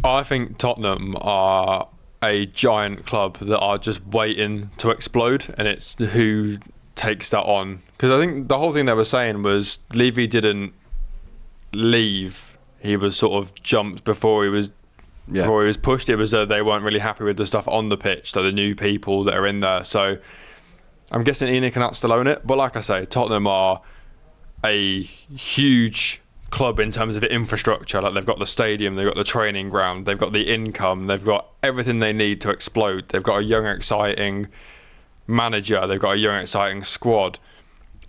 I think Tottenham are a giant club that are just waiting to explode, and it's who takes that on. Because I think the whole thing they were saying was Levy didn't leave. He was sort of jumped before he was before he was pushed. It was they weren't really happy with the stuff on the pitch, like the new people that are in there. So I'm guessing ENIC and that still own it. But like I say, Tottenham are a huge club in terms of infrastructure. Like they've got the stadium, they've got the training ground, they've got the income, they've got everything they need to explode. They've got a young, exciting manager, they've got a young, exciting squad.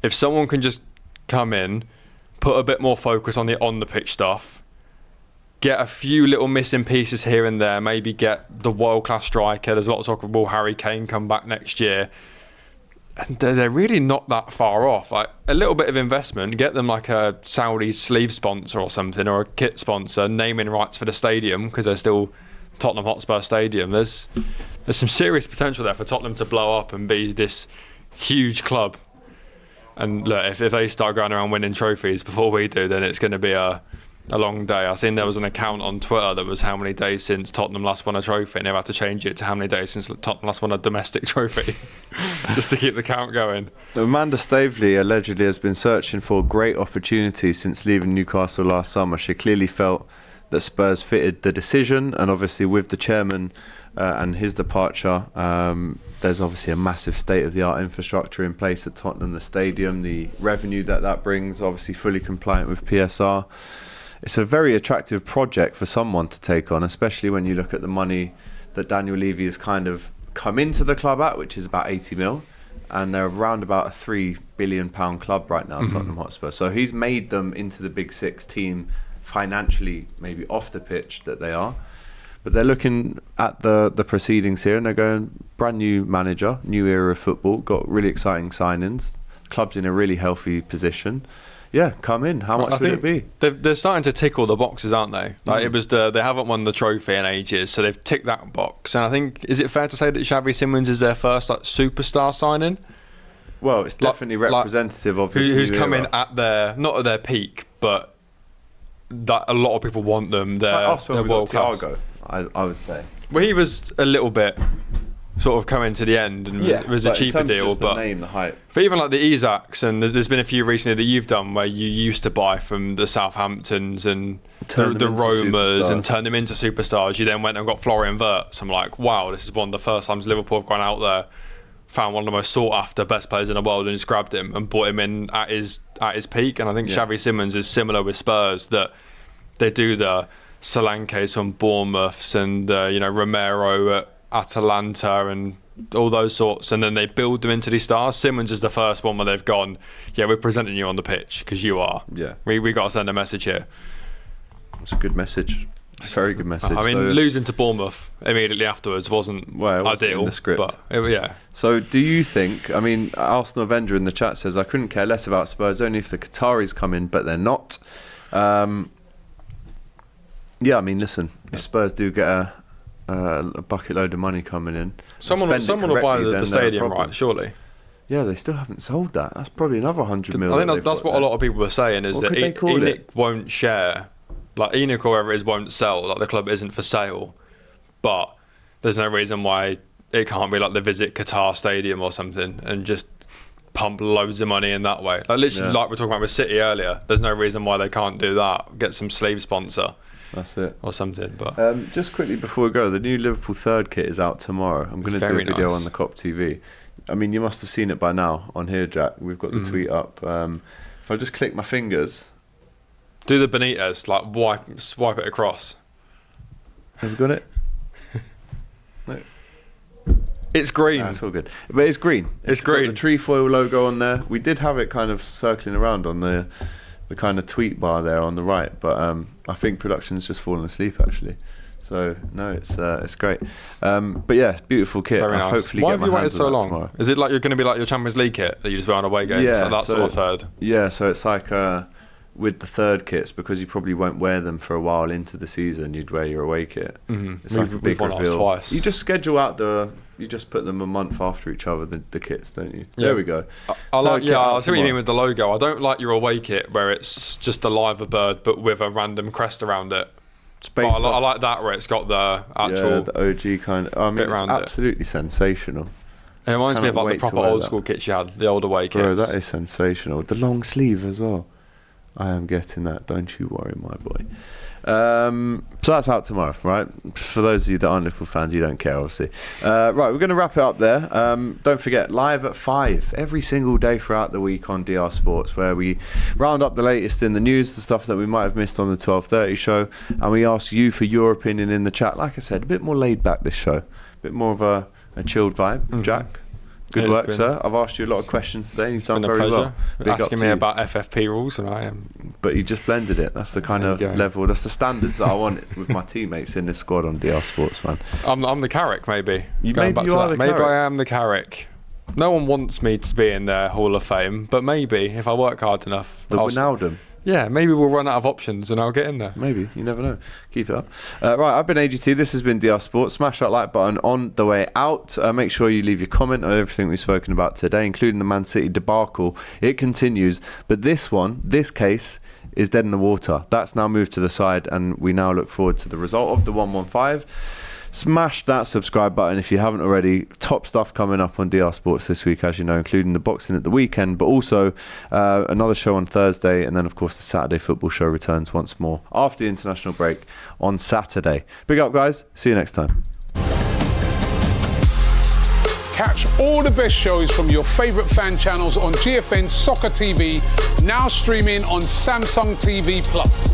If someone can just come in, put a bit more focus on the pitch stuff, get a few little missing pieces here and there, maybe get the world-class striker. There's a lot of talk of will Harry Kane come back next year. And they're really not that far off. Like a little bit of investment, get them like a Saudi sleeve sponsor or something, or a kit sponsor, naming rights for the stadium, because they're still Tottenham Hotspur Stadium. There's some serious potential there for Tottenham to blow up and be this huge club. And look, if they start going around winning trophies before we do, then it's going to be a long day. I seen there was an account on Twitter that was how many days since Tottenham last won a trophy, and they've had to change it to how many days since Tottenham last won a domestic trophy, just to keep the count going. Amanda Staveley allegedly has been searching for great opportunities since leaving Newcastle last summer. She clearly felt that Spurs fitted the decision, and obviously with the chairman and his departure, there's obviously a massive state-of-the-art infrastructure in place at Tottenham, the stadium, the revenue that brings, obviously fully compliant with PSR. It's a very attractive project for someone to take on, especially when you look at the money that Daniel Levy has kind of come into the club at, which is about 80 mil, and they're around about a £3 billion club right now, Tottenham Hotspur. So he's made them into the Big Six team financially, maybe off the pitch that they are. But they're looking at the proceedings here, and they're going, brand new manager, new era of football, got really exciting signings. The club's in a really healthy position. Yeah, come in. How much would it be? They're starting to tick all the boxes, aren't they? Like it was they haven't won the trophy in ages, so they've ticked that box. And I think, is it fair to say that Xavi Simons is their first superstar signing? Well, it's definitely representative of his who's new come in era. at not at their peak, but that a lot of people want them. They're world class. Thiago, I would say. Well, he was a little bit sort of coming to the end, and it was a cheaper deal. But the name, the hype. But even like the Isaacs, and there's been a few recently that you've done where you used to buy from the Southamptons and the Romas and turn them into superstars. You then went and got Florian Wirtz. I'm like, wow, this is one of the first times Liverpool have gone out there, found one of the most sought after best players in the world, and just grabbed him and brought him in at his peak. And I think Xavi Simons is similar with Spurs, that they do the Solankes from Bournemouths and Romero at Atalanta and all those sorts, and then they build them into these stars. Simmons is the first one where they've gone, yeah, we're presenting you on the pitch because you are. Yeah, we got to send a message here. It's a good message. It's a very good message. I mean, losing to Bournemouth immediately afterwards wasn't ideal, in the script. But So do you think, I mean, Arsenal Avenger in the chat says, I couldn't care less about Spurs only if the Qataris come in, but they're not. Yeah, I mean, listen, if Spurs do get a bucket load of money coming in, someone will buy the stadium, right? Surely. Yeah, they still haven't sold that. That's probably another 100 million. I think that's what a lot of people are saying, is that ENIC won't share, like ENIC or whatever it is won't sell. Like the club isn't for sale, but there's no reason why it can't be like the Visit Qatar Stadium or something and just pump loads of money in that way. Like literally, like we were talking about with City earlier. There's no reason why they can't do that. Get some sleeve sponsor. That's it. Or something. But just quickly before we go, the new Liverpool third kit is out tomorrow. I'm going to do a video on the COP TV. I mean, you must have seen it by now on here, Jack. We've got the tweet up. If I just click my fingers. Do the Benitez, like swipe it across. Have you got it? No. It's green. It's all good. But it's green. It's green. Got the trefoil logo on there. We did have it kind of circling around on the kind of tweet bar there on the right, but I think production's just fallen asleep actually. So no, it's great. But yeah, beautiful kit. Very nice. Hopefully why get have you my waited hands so on that long? tomorrow. Is it like you're going to be like your Champions League kit that you just wear on away games? Yeah, so that's what I've heard. Yeah, so it's like with the third kits, because you probably won't wear them for a while into the season, you'd wear your away kit. It's like a big reveal. Twice. You just schedule out you just put them a month after each other, the kits, don't you? Yeah. There we go. I see what you mean with the logo. I don't like your away kit where it's just a liver bird but with a random crest around it. But I like that where it's got the actual the OG kind of. I mean, it's absolutely sensational. It reminds me of like the proper old school kits you had, the old away kits. Bro, that is sensational. The long sleeve as well. I am getting that. Don't you worry, my boy. So that's out tomorrow, right? For those of you that aren't Liverpool fans, you don't care, obviously. Right, we're going to wrap it up there. Don't forget, live at 5 every single day throughout the week on DR Sports, where we round up the latest in the news, the stuff that we might have missed on the 12:30 show, and we ask you for your opinion in the chat. Like I said, a bit more laid back this show, a bit more of a chilled vibe. Jack, good work, sir. I've asked you a lot of questions today, and you've done very well. Big asking me about FFP rules, and I am. But you just blended it. That's the kind of level. That's the standards that I want with my teammates in this squad on DR Sports, man. I'm the Carrick, maybe. Maybe I am the Carrick. No one wants me to be in their Hall of Fame, but maybe if I work hard enough. The Wijnaldum. Yeah, maybe we'll run out of options and I'll get in there. Maybe, you never know. Keep it up. Right, I've been AGT. This has been DR Sports. Smash that like button on the way out. Make sure you leave your comment on everything we've spoken about today, including the Man City debacle. It continues, but this case is dead in the water. That's now moved to the side, and we now look forward to the result of the 115. Smash that subscribe button if you haven't already. Top stuff coming up on DR Sports this week, as you know, including the boxing at the weekend, but also another show on Thursday, and then of course the Saturday football show returns once more after the international break on Saturday. Big up, guys. See you next time. Catch all the best shows from your favourite fan channels on GFN Soccer TV, now streaming on Samsung TV Plus.